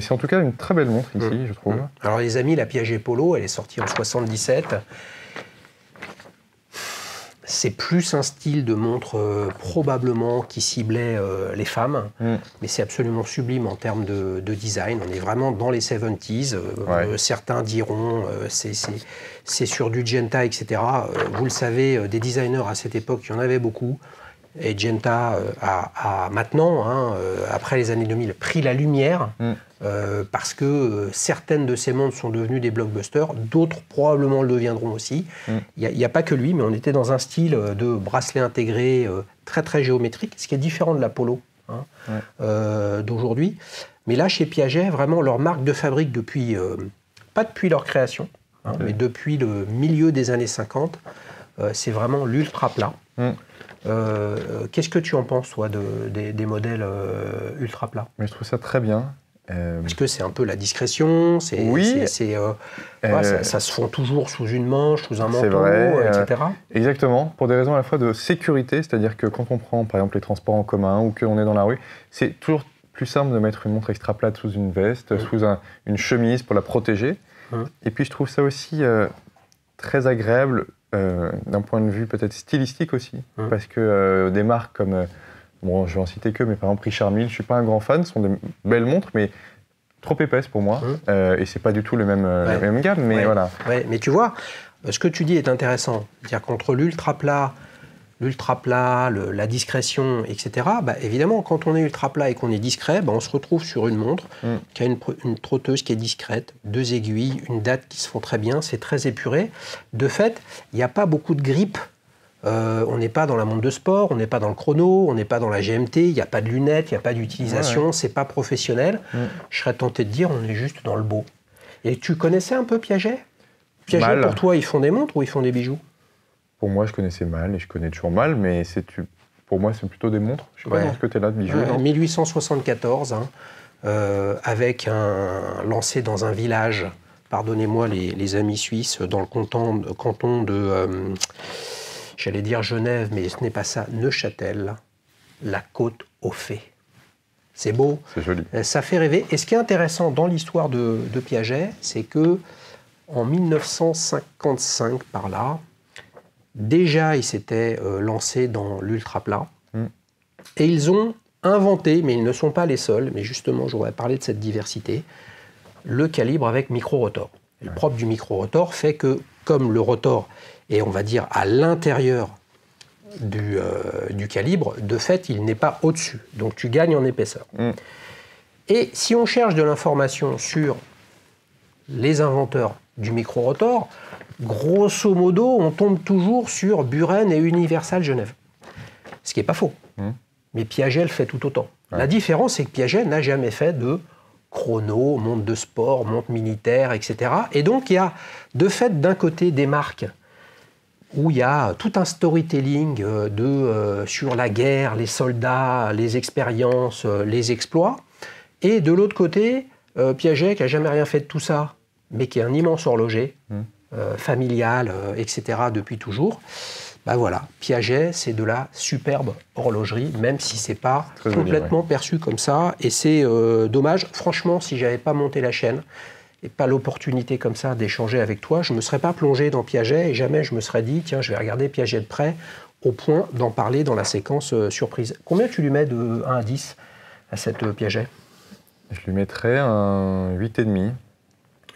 Speaker 2: c'est en tout cas une très belle montre ici, je trouve.
Speaker 1: Alors les amis, la Piaget Polo, elle est sortie en 77. C'est plus un style de montre probablement qui ciblait les femmes, mais c'est absolument sublime en termes de design. On est vraiment dans les 70s. Certains diront c'est sur du Genta, etc. Vous le savez, des designers à cette époque, il y en avait beaucoup. Et Genta a maintenant, après les années 2000, pris la lumière parce que certaines de ces montres sont devenues des blockbusters, d'autres probablement le deviendront aussi. Il n'y a pas que lui, mais on était dans un style de bracelet intégré très très géométrique, ce qui est différent de l'Apollo d'aujourd'hui. Mais là, chez Piaget, vraiment leur marque de fabrique depuis, pas depuis leur création, mais depuis le milieu des années 50, c'est vraiment l'ultra plat. Qu'est-ce que tu en penses, toi, des modèles ultra plats?
Speaker 2: Mais je trouve ça très bien.
Speaker 1: Parce que c'est un peu la discrétion, ça se fond toujours sous une manche, sous un manteau, etc.
Speaker 2: Exactement, pour des raisons à la fois de sécurité, c'est-à-dire que quand on prend par exemple les transports en commun ou qu'on est dans la rue, c'est toujours plus simple de mettre une montre extra plate sous une veste, sous une chemise pour la protéger. Et puis je trouve ça aussi très agréable d'un point de vue peut-être stylistique aussi, parce que des marques comme, bon je vais en citer que, mais par exemple Richard Mille, je suis pas un grand fan, ce sont des belles montres, mais trop épaisses pour moi, et c'est pas du tout la même gamme, mais voilà.
Speaker 1: Mais tu vois, ce que tu dis est intéressant, c'est-à-dire qu'entre l'ultra plat, la discrétion, etc., évidemment, quand on est ultra plat et qu'on est discret, on se retrouve sur une montre qui a une trotteuse qui est discrète, 2 aiguilles, une date qui se font très bien, c'est très épuré. De fait, il n'y a pas beaucoup de grippe. On n'est pas dans la montre de sport, on n'est pas dans le chrono, on n'est pas dans la GMT, il n'y a pas de lunettes, il n'y a pas d'utilisation, c'est pas professionnel. Je serais tenté de dire, on est juste dans le beau. Et tu connaissais un peu Piaget? Piaget, pour toi, ils font des montres ou ils font des bijoux?
Speaker 2: Pour moi, je connaissais mal et je connais toujours mal, mais pour moi, c'est plutôt des montres. Je ne sais pas dans ce côté-là de bijoux.
Speaker 1: 1874, avec lancé dans un village, pardonnez-moi les amis suisses, dans le canton de, j'allais dire Genève, mais ce n'est pas ça, Neuchâtel, la côte aux fées. C'est beau.
Speaker 2: C'est joli.
Speaker 1: Ça fait rêver. Et ce qui est intéressant dans l'histoire de Piaget, c'est que en 1955, par là, déjà, ils s'étaient lancés dans l'ultra plat et ils ont inventé, mais ils ne sont pas les seuls, mais justement, je voudrais parler de cette diversité, le calibre avec micro-rotor. Le propre du micro-rotor fait que, comme le rotor est, on va dire, à l'intérieur du calibre, de fait, il n'est pas au-dessus. Donc, tu gagnes en épaisseur. Et si on cherche de l'information sur les inventeurs du micro-rotor, grosso modo, on tombe toujours sur Buren et Universal Genève. Ce qui n'est pas faux. Mais Piaget le fait tout autant. La différence, c'est que Piaget n'a jamais fait de chrono, montre de sport, montre militaire, etc. Et donc, il y a de fait d'un côté des marques où il y a tout un storytelling sur la guerre, les soldats, les expériences, les exploits. Et de l'autre côté, Piaget qui n'a jamais rien fait de tout ça, mais qui est un immense horloger, familial, etc. depuis toujours. Voilà, Piaget, c'est de la superbe horlogerie, même si c'est pas complètement perçu comme ça. Et c'est dommage. Franchement, si j'avais pas monté la chaîne et pas l'opportunité comme ça d'échanger avec toi, je me serais pas plongé dans Piaget et jamais je me serais dit, tiens, je vais regarder Piaget de près, au point d'en parler dans la séquence surprise. Combien tu lui mets de 1 à 10 à cette Piaget?
Speaker 2: Je lui mettrais un 8,5.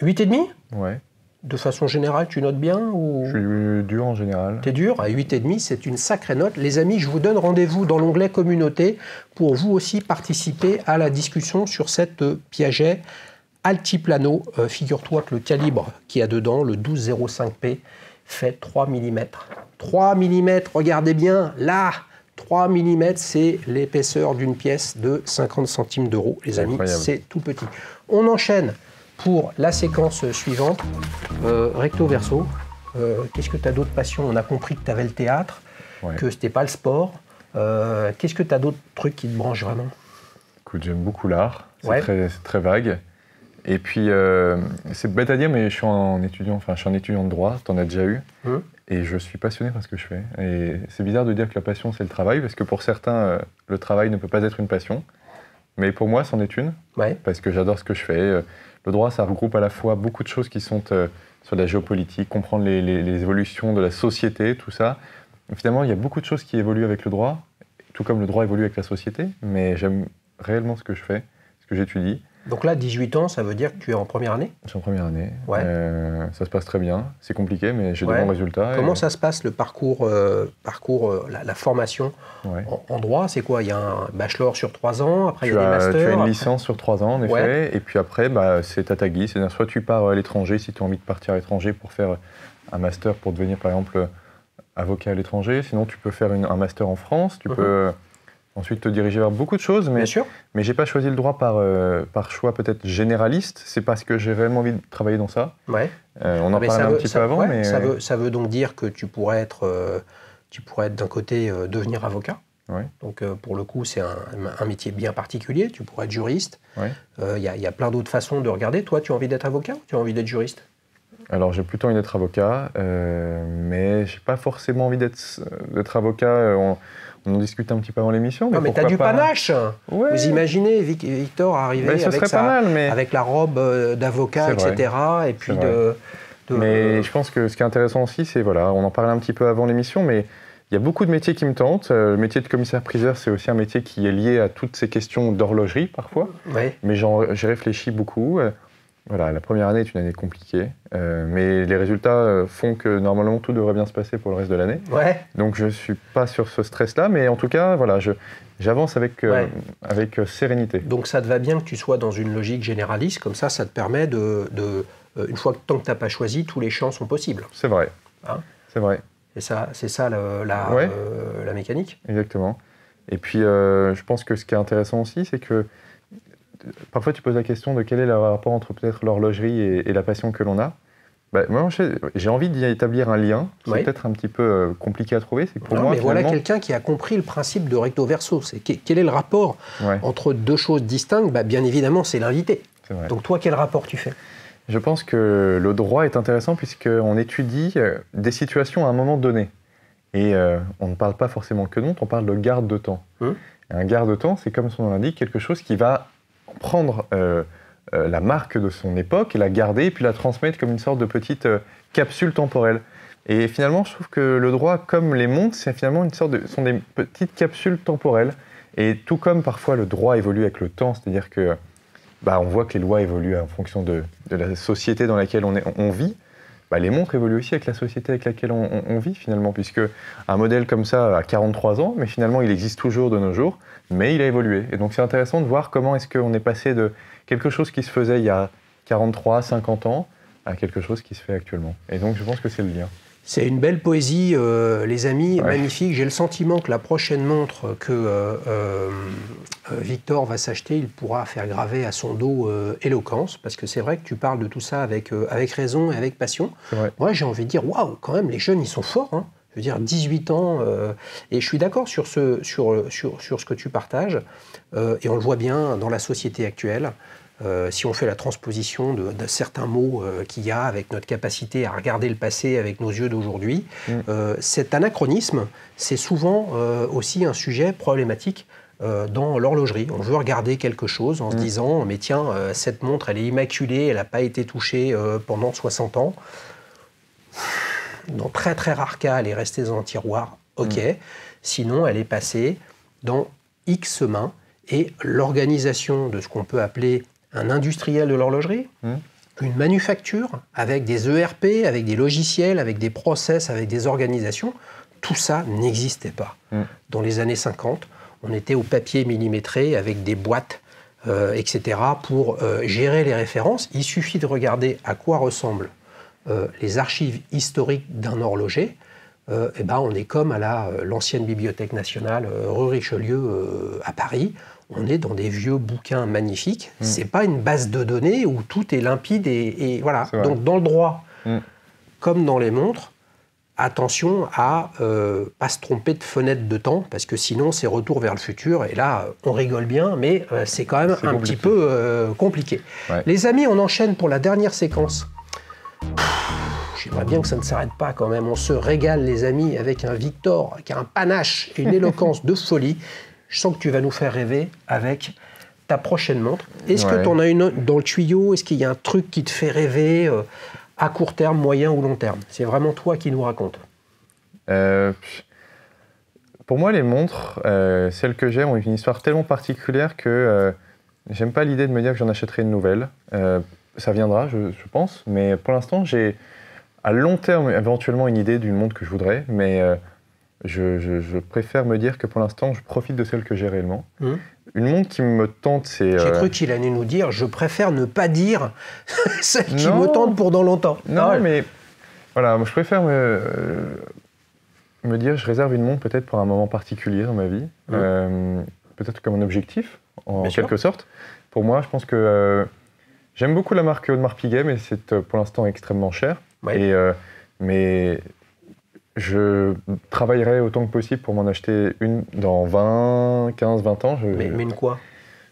Speaker 1: 8,5?
Speaker 2: Ouais.
Speaker 1: De façon générale, tu notes bien ou...
Speaker 2: Je suis dur en général.
Speaker 1: T'es dur? À 8,5, c'est une sacrée note. Les amis, je vous donne rendez-vous dans l'onglet Communauté pour vous aussi participer à la discussion sur cette Piaget Altiplano. Figure-toi que le calibre qu'il y a dedans, le 1205P, fait 3 mm. 3 mm, regardez bien, là, 3 mm, c'est l'épaisseur d'une pièce de 50 centimes d'euros. Les amis, c'est tout petit. On enchaîne pour la séquence suivante, recto verso. Qu'est-ce que tu as d'autres passions? On a compris que tu avais le théâtre, que ce n'était pas le sport. Qu'est-ce que tu as d'autres trucs qui te branchent vraiment?
Speaker 2: Écoute, j'aime beaucoup l'art, c'est très vague. Et puis, c'est bête à dire, mais je suis en étudiant de droit, tu en as déjà eu. Et je suis passionné par ce que je fais. Et c'est bizarre de dire que la passion, c'est le travail, parce que pour certains, le travail ne peut pas être une passion. Mais pour moi, c'en est une, parce que j'adore ce que je fais. Le droit, ça regroupe à la fois beaucoup de choses qui sont sur la géopolitique, comprendre les évolutions de la société, tout ça, finalement, il y a beaucoup de choses qui évoluent avec le droit, tout comme le droit évolue avec la société, mais j'aime réellement ce que je fais, ce que j'étudie.
Speaker 1: Donc là, 18 ans, ça veut dire que tu es en première année?
Speaker 2: Je suis en première année.
Speaker 1: Ouais.
Speaker 2: Ça se passe très bien. C'est compliqué, mais j'ai de bons résultats.
Speaker 1: Comment ça se passe, le parcours, la formation en droit? C'est quoi? Il y a un bachelor sur 3 ans, après il y a des masters.
Speaker 2: Tu as une licence sur 3 ans, en effet. Et puis après, c'est à ta guise. C'est-à-dire, soit tu pars à l'étranger, si tu as envie de partir à l'étranger pour faire un master pour devenir, par exemple, avocat à l'étranger. Sinon, tu peux faire un master en France. Tu peux... Ensuite, te diriger vers beaucoup de choses, mais je n'ai pas choisi le droit par choix peut-être généraliste. C'est parce que j'ai réellement envie de travailler dans ça.
Speaker 1: Ouais.
Speaker 2: On en parlait un petit peu avant. Mais...
Speaker 1: Ça veut donc dire que tu pourrais être d'un côté devenir avocat.
Speaker 2: Ouais.
Speaker 1: Donc pour le coup, c'est un métier bien particulier. Tu pourrais être juriste. Il y a plein d'autres façons de regarder. Toi, tu as envie d'être avocat ou tu as envie d'être juriste?
Speaker 2: Alors, j'ai plutôt envie d'être avocat, mais je n'ai pas forcément envie d'être avocat. On en discute un petit peu avant l'émission.
Speaker 1: Mais t'as du panache. Vous imaginez Victor arriver avec la robe d'avocat, etc. Et puis
Speaker 2: Mais je pense que ce qui est intéressant aussi, c'est, on en parlait un petit peu avant l'émission, mais il y a beaucoup de métiers qui me tentent. Le métier de commissaire-priseur, c'est aussi un métier qui est lié à toutes ces questions d'horlogerie, parfois. Mais j'y réfléchis beaucoup. La première année est une année compliquée, mais les résultats font que normalement tout devrait bien se passer pour le reste de l'année. Donc je ne suis pas sur ce stress-là, mais en tout cas, j'avance avec sérénité.
Speaker 1: Donc ça te va bien que tu sois dans une logique généraliste, comme ça te permet une fois que tant que tu n'as pas choisi, tous les champs sont possibles.
Speaker 2: C'est vrai. C'est vrai.
Speaker 1: C'est ça la mécanique.
Speaker 2: Exactement. Et puis je pense que ce qui est intéressant aussi, c'est que parfois, tu poses la question de quel est le rapport entre peut-être l'horlogerie et la passion que l'on a. Moi, j'ai envie d'y établir un lien qui est peut-être un petit peu compliqué à trouver. C'est pour moi,
Speaker 1: mais voilà quelqu'un qui a compris le principe de recto verso. Quel est le rapport entre deux choses distinctes? Bien évidemment, c'est l'invité. Donc toi, quel rapport tu fais?
Speaker 2: Je pense que le droit est intéressant puisqu'on étudie des situations à un moment donné. Et on ne parle pas forcément que de montre, on parle de garde de temps. Un garde de temps, c'est comme son nom l'indique, quelque chose qui va prendre la marque de son époque et la garder, et puis la transmettre comme une sorte de petite capsule temporelle. Et finalement, je trouve que le droit, comme les montres, c'est finalement sont des petites capsules temporelles. Et tout comme parfois le droit évolue avec le temps, c'est-à-dire que on voit que les lois évoluent en fonction de la société dans laquelle on vit, les montres évoluent aussi avec la société avec laquelle on vit finalement, puisque un modèle comme ça a 43 ans, mais finalement il existe toujours de nos jours, mais il a évolué. Et donc c'est intéressant de voir comment est-ce qu'on est passé de quelque chose qui se faisait il y a 43, 50 ans à quelque chose qui se fait actuellement. Et donc je pense que c'est le lien.
Speaker 1: C'est une belle poésie, les amis, magnifique. J'ai le sentiment que la prochaine montre que Victor va s'acheter, il pourra faire graver à son dos éloquence, parce que c'est vrai que tu parles de tout ça avec raison et avec passion. Moi, j'ai envie de dire, waouh, quand même, les jeunes, ils sont forts. Hein. Je veux dire, 18 ans, et je suis d'accord sur ce que tu partages, et on le voit bien dans la société actuelle. Si on fait la transposition de certains mots qu'il y a avec notre capacité à regarder le passé avec nos yeux d'aujourd'hui, cet anachronisme, c'est souvent aussi un sujet problématique dans l'horlogerie. On veut regarder quelque chose en se disant « mais tiens, cette montre, elle est immaculée, elle n'a pas été touchée pendant 60 ans ». Dans très très rares cas, elle est restée dans un tiroir, ok. Sinon, elle est passée dans X mains, et l'organisation de ce qu'on peut appeler un industriel de l'horlogerie, une manufacture, avec des ERP, avec des logiciels, avec des process, avec des organisations, tout ça n'existait pas. Dans les années 50, on était au papier millimétré avec des boîtes, etc. pour gérer les références. Il suffit de regarder à quoi ressemblent les archives historiques d'un horloger. On est comme à l'ancienne Bibliothèque nationale rue Richelieu à Paris. On est dans des vieux bouquins magnifiques. C'est pas une base de données où tout est limpide et voilà. Donc dans le droit, comme dans les montres, attention à pas se tromper de fenêtre de temps, parce que sinon c'est retour vers le futur. Et là, on rigole bien, mais c'est quand même un petit peu compliqué. Les amis, on enchaîne pour la dernière séquence. J'aimerais bien que ça ne s'arrête pas quand même. On se régale, les amis, avec un Victor qui a un panache et une éloquence de folie. Je sens que tu vas nous faire rêver avec ta prochaine montre. Est-ce que tu en as une dans le tuyau? Est-ce qu'il y a un truc qui te fait rêver à court terme, moyen ou long terme? C'est vraiment toi qui nous racontes.
Speaker 2: Pour moi, les montres, celles que j'ai, ont une histoire tellement particulière que j'aime pas l'idée de me dire que j'en achèterai une nouvelle. Ça viendra, je pense, mais pour l'instant, j'ai à long terme éventuellement une idée d'une montre que je voudrais, mais je préfère me dire que pour l'instant, je profite de celle que j'ai réellement. Une montre qui me tente, c'est...
Speaker 1: J'ai cru qu'il allait nous dire « je préfère ne pas dire celle qui me tente pour dans longtemps ».
Speaker 2: Non, mais voilà, je préfère me dire, je réserve une montre peut-être pour un moment particulier dans ma vie, peut-être comme un objectif, en quelque sorte. Pour moi, je pense que j'aime beaucoup la marque Audemars Piguet, mais c'est pour l'instant extrêmement cher. Ouais. Mais je travaillerai autant que possible pour m'en acheter une dans 15, 20 ans.
Speaker 1: Mais une quoi?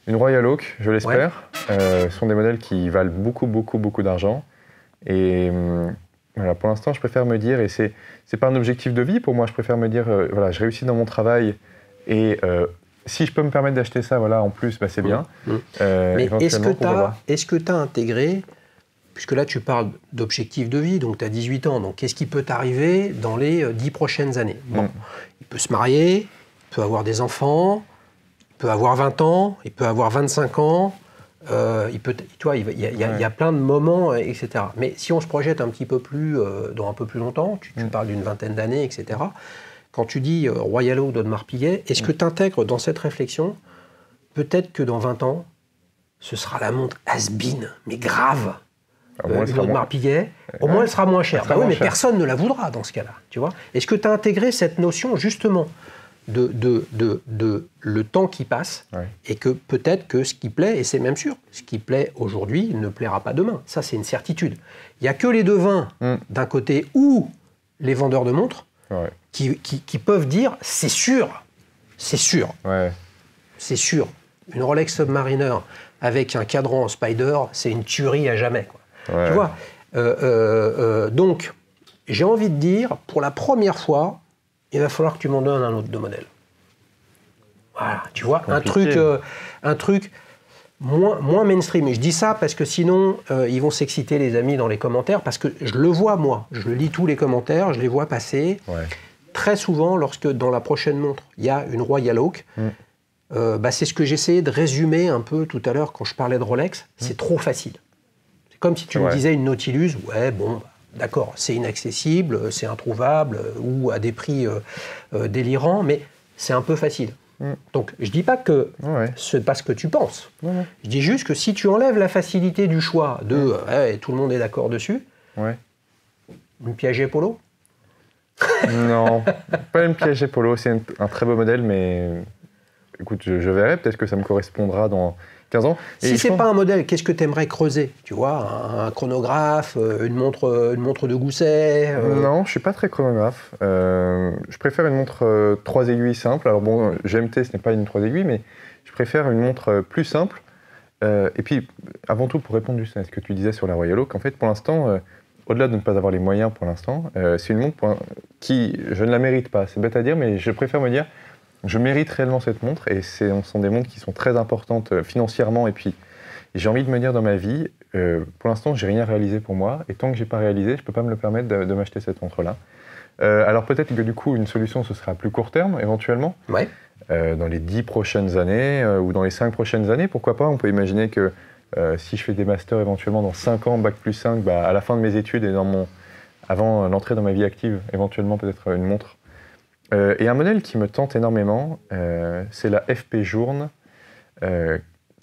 Speaker 2: Une Royal Oak, je l'espère. Ce sont des modèles qui valent beaucoup, beaucoup, beaucoup d'argent. Et voilà, pour l'instant, je préfère me dire, et c'est pas un objectif de vie pour moi, je préfère me dire, voilà, je réussis dans mon travail et si je peux me permettre d'acheter ça, voilà, en plus, bah, c'est bien.
Speaker 1: Mais est-ce que tu as intégré, puisque là tu parles d'objectif de vie, donc tu as 18 ans, donc qu'est-ce qui peut t'arriver dans les 10 prochaines années? Bon, il peut se marier, il peut avoir des enfants, il peut avoir 20 ans, il peut avoir 25 ans, il y a plein de moments, etc. Mais si on se projette un petit peu plus, dans un peu plus longtemps, tu parles d'une vingtaine d'années, etc. Quand tu dis Royal Oak d'Audemars Piguet, est-ce que tu intègres dans cette réflexion, peut-être que dans 20 ans, ce sera la montre has-been, mais grave, Audemars Piguet, au moins elle sera moins chère. Bah oui, mais personne ne la voudra dans ce cas-là, tu vois. Est-ce que tu as intégré cette notion justement de le temps qui passe, et que peut-être que ce qui plaît, et c'est même sûr, ce qui plaît aujourd'hui ne plaira pas demain. Ça, c'est une certitude. Il n'y a que les devins d'un côté ou les vendeurs de montres qui peuvent dire c'est sûr, c'est sûr, c'est sûr. Une Rolex Submariner avec un cadran Spider, c'est une tuerie à jamais, quoi. Tu vois, donc, j'ai envie de dire, pour la première fois, il va falloir que tu m'en donnes un autre de modèle. Voilà, tu vois, un truc moins mainstream. Et je dis ça parce que sinon, ils vont s'exciter, les amis, dans les commentaires, parce que je le vois, moi. Je lis tous les commentaires, je les vois passer. Très souvent, lorsque dans la prochaine montre, il y a une Royal Oak, c'est ce que j'essayais de résumer un peu tout à l'heure quand je parlais de Rolex. C'est trop facile. C'est comme si tu me disais une Nautilus, d'accord, c'est inaccessible, c'est introuvable, ou à des prix délirants, mais c'est un peu facile. Donc, je ne dis pas que c'est pas ce que tu penses. Je dis juste que si tu enlèves la facilité du choix de tout le monde est d'accord dessus, une Piaget Polo?
Speaker 2: Non, pas une Piaget Polo, c'est un très beau modèle, mais écoute, je verrai, peut-être que ça me correspondra dans 15 ans.
Speaker 1: Si ce n'est pas un modèle, qu'est-ce que tu aimerais creuser? Tu vois, un chronographe, une montre de Gousset
Speaker 2: Non, je ne suis pas très chronographe. Je préfère une montre 3 aiguilles simple. Alors bon, GMT, ce n'est pas une 3 aiguilles, mais je préfère une montre plus simple. Et puis, avant tout, pour répondre juste à ce que tu disais sur la Royal Oak, en fait, pour l'instant, au-delà de ne pas avoir les moyens pour l'instant, c'est une montre qui, je ne la mérite pas. C'est bête à dire, mais je préfère me dire, je mérite réellement cette montre, et ce sont des montres qui sont très importantes financièrement, et puis j'ai envie de me dire dans ma vie, pour l'instant, j'ai rien réalisé pour moi, et tant que j'ai pas réalisé, je peux pas me le permettre de m'acheter cette montre-là. Alors peut-être que du coup, une solution, ce sera à plus court terme, éventuellement, dans les 10 prochaines années, ou dans les 5 prochaines années, pourquoi pas. On peut imaginer que si je fais des masters éventuellement dans 5 ans, Bac plus 5, à la fin de mes études et avant l'entrée dans ma vie active, éventuellement peut-être une montre. Et un modèle qui me tente énormément, c'est la FP Journe,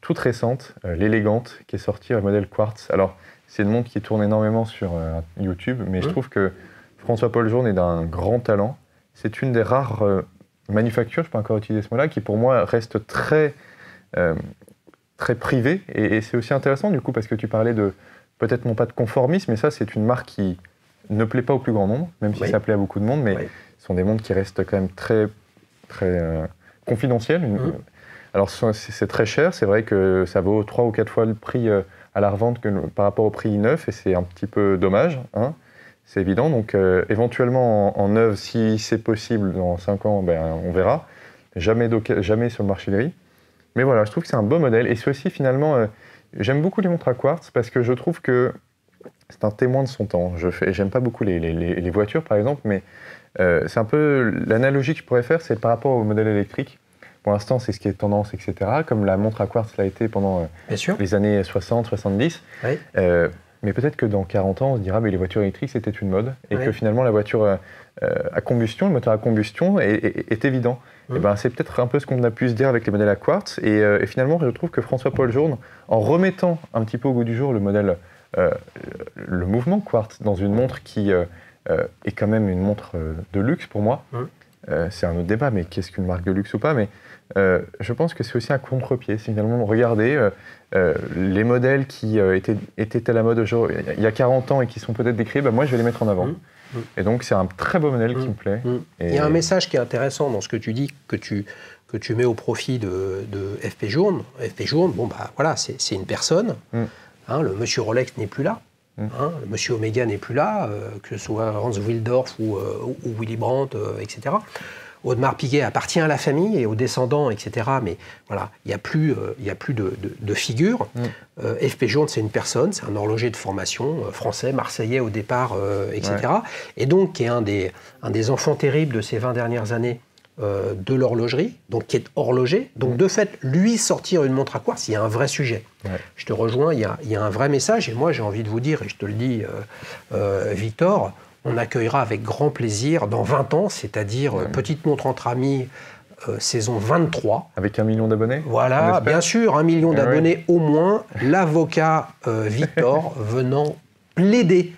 Speaker 2: toute récente, l'élégante, qui est sortie, le modèle Quartz. Alors, c'est une montre qui tourne énormément sur YouTube, mais je trouve que François-Paul Journe est d'un grand talent. C'est une des rares manufactures, je peux encore utiliser ce mot-là, qui pour moi reste très privée. Et c'est aussi intéressant du coup, parce que tu parlais de, peut-être non pas de conformisme, mais ça c'est une marque qui ne plaît pas au plus grand nombre, même si ça plaît à beaucoup de monde, mais ce sont des montres qui restent quand même très confidentielles. Alors c'est très cher, c'est vrai que ça vaut 3 ou 4 fois le prix à la revente par rapport au prix neuf, et c'est un petit peu dommage, hein, c'est évident. Donc éventuellement en neuve, si c'est possible, dans 5 ans, on verra. Jamais sur le marché gris. Mais voilà, je trouve que c'est un beau modèle. Et c'est aussi finalement, j'aime beaucoup les montres à quartz parce que je trouve que c'est un témoin de son temps. J'aime pas beaucoup les voitures par exemple, mais c'est un peu l'analogie que je pourrais faire, c'est par rapport au modèle électrique. Pour l'instant, c'est ce qui est tendance, etc., comme la montre à quartz l'a été pendant les années 60, 70. Oui. Mais peut-être que dans 40 ans, on se dira que les voitures électriques, c'était une mode, et que finalement, la voiture à combustion, le moteur à combustion est évident. Et ben, c'est peut-être un peu ce qu'on a pu se dire avec les modèles à quartz. Et finalement, je trouve que François-Paul Journe, en remettant un petit peu au goût du jour le modèle, le mouvement quartz dans une montre qui est quand même une montre de luxe pour moi, c'est un autre débat, mais qu'est-ce qu'une marque de luxe ou pas, mais je pense que c'est aussi un contre-pied. C'est finalement regarder les modèles qui étaient à la mode il y a 40 ans et qui sont peut-être décriés, moi je vais les mettre en avant. Et donc c'est un très beau modèle qui me plaît.
Speaker 1: Il y a un message qui est intéressant dans ce que tu dis, que tu mets au profit de FP Journe. FP Journe, bon bah voilà, c'est une personne. Le monsieur Rolex n'est plus là. Le monsieur Omega n'est plus là, que ce soit Hans Wilsdorf ou Willy Brandt, etc. Audemars Piguet appartient à la famille et aux descendants, etc. Mais voilà, il n'y a plus de figure. FP Journe, c'est une personne, c'est un horloger de formation, français, marseillais au départ, etc. Et donc, qui est un des enfants terribles de ces 20 dernières années de l'horlogerie, donc qui est horloger. Donc, de fait, lui sortir une montre à quartz, il y a un vrai sujet. Je te rejoins, il y a un vrai message. Et moi, j'ai envie de vous dire, et je te le dis, Victor, on accueillera avec grand plaisir dans 20 ans, c'est-à-dire Petite montre entre amis, saison 23.
Speaker 2: Avec 1 million d'abonnés?
Speaker 1: Voilà, bien sûr, 1 million d'abonnés au moins. L'avocat Victor venant plaider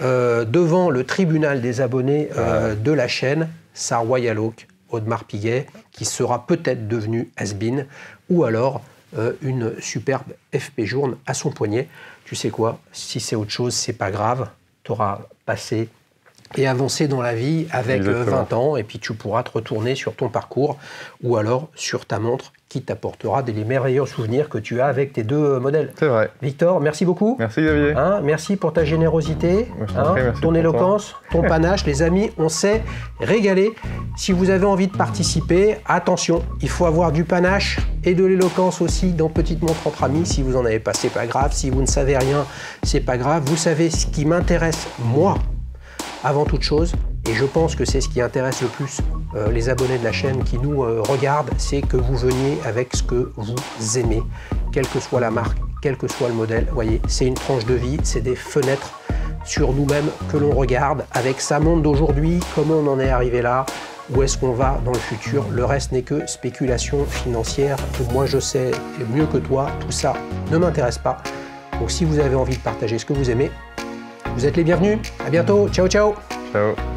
Speaker 1: devant le tribunal des abonnés de la chaîne, sa Royal Oak, Audemars Piguet, qui sera peut-être devenu has-been, ou alors une superbe FP Journe à son poignet. Tu sais quoi, si c'est autre chose, c'est pas grave. Tu auras passé et avancé dans la vie avec 20 ans, et puis tu pourras te retourner sur ton parcours ou alors sur ta montre qui t'apportera des merveilleux souvenirs que tu as avec tes deux modèles.
Speaker 2: C'est vrai.
Speaker 1: Victor, merci beaucoup.
Speaker 2: Merci Xavier.
Speaker 1: Merci pour ta générosité, ton éloquence, ton panache. Les amis, on s'est régalé. Si vous avez envie de participer, attention, il faut avoir du panache et de l'éloquence aussi dans Petite montre entre amis. Si vous en avez pas, c'est pas grave. Si vous ne savez rien, c'est pas grave. Vous savez ce qui m'intéresse, moi, avant toute chose, et je pense que c'est ce qui intéresse le plus les abonnés de la chaîne qui nous regardent, c'est que vous veniez avec ce que vous aimez, quelle que soit la marque, quel que soit le modèle. Vous voyez, c'est une tranche de vie, c'est des fenêtres sur nous-mêmes que l'on regarde avec sa montre d'aujourd'hui, comment on en est arrivé là, où est-ce qu'on va dans le futur. Le reste n'est que spéculation financière. Moi, je sais mieux que toi, tout ça ne m'intéresse pas. Donc si vous avez envie de partager ce que vous aimez, vous êtes les bienvenus. À bientôt. Ciao, ciao.
Speaker 2: Ciao.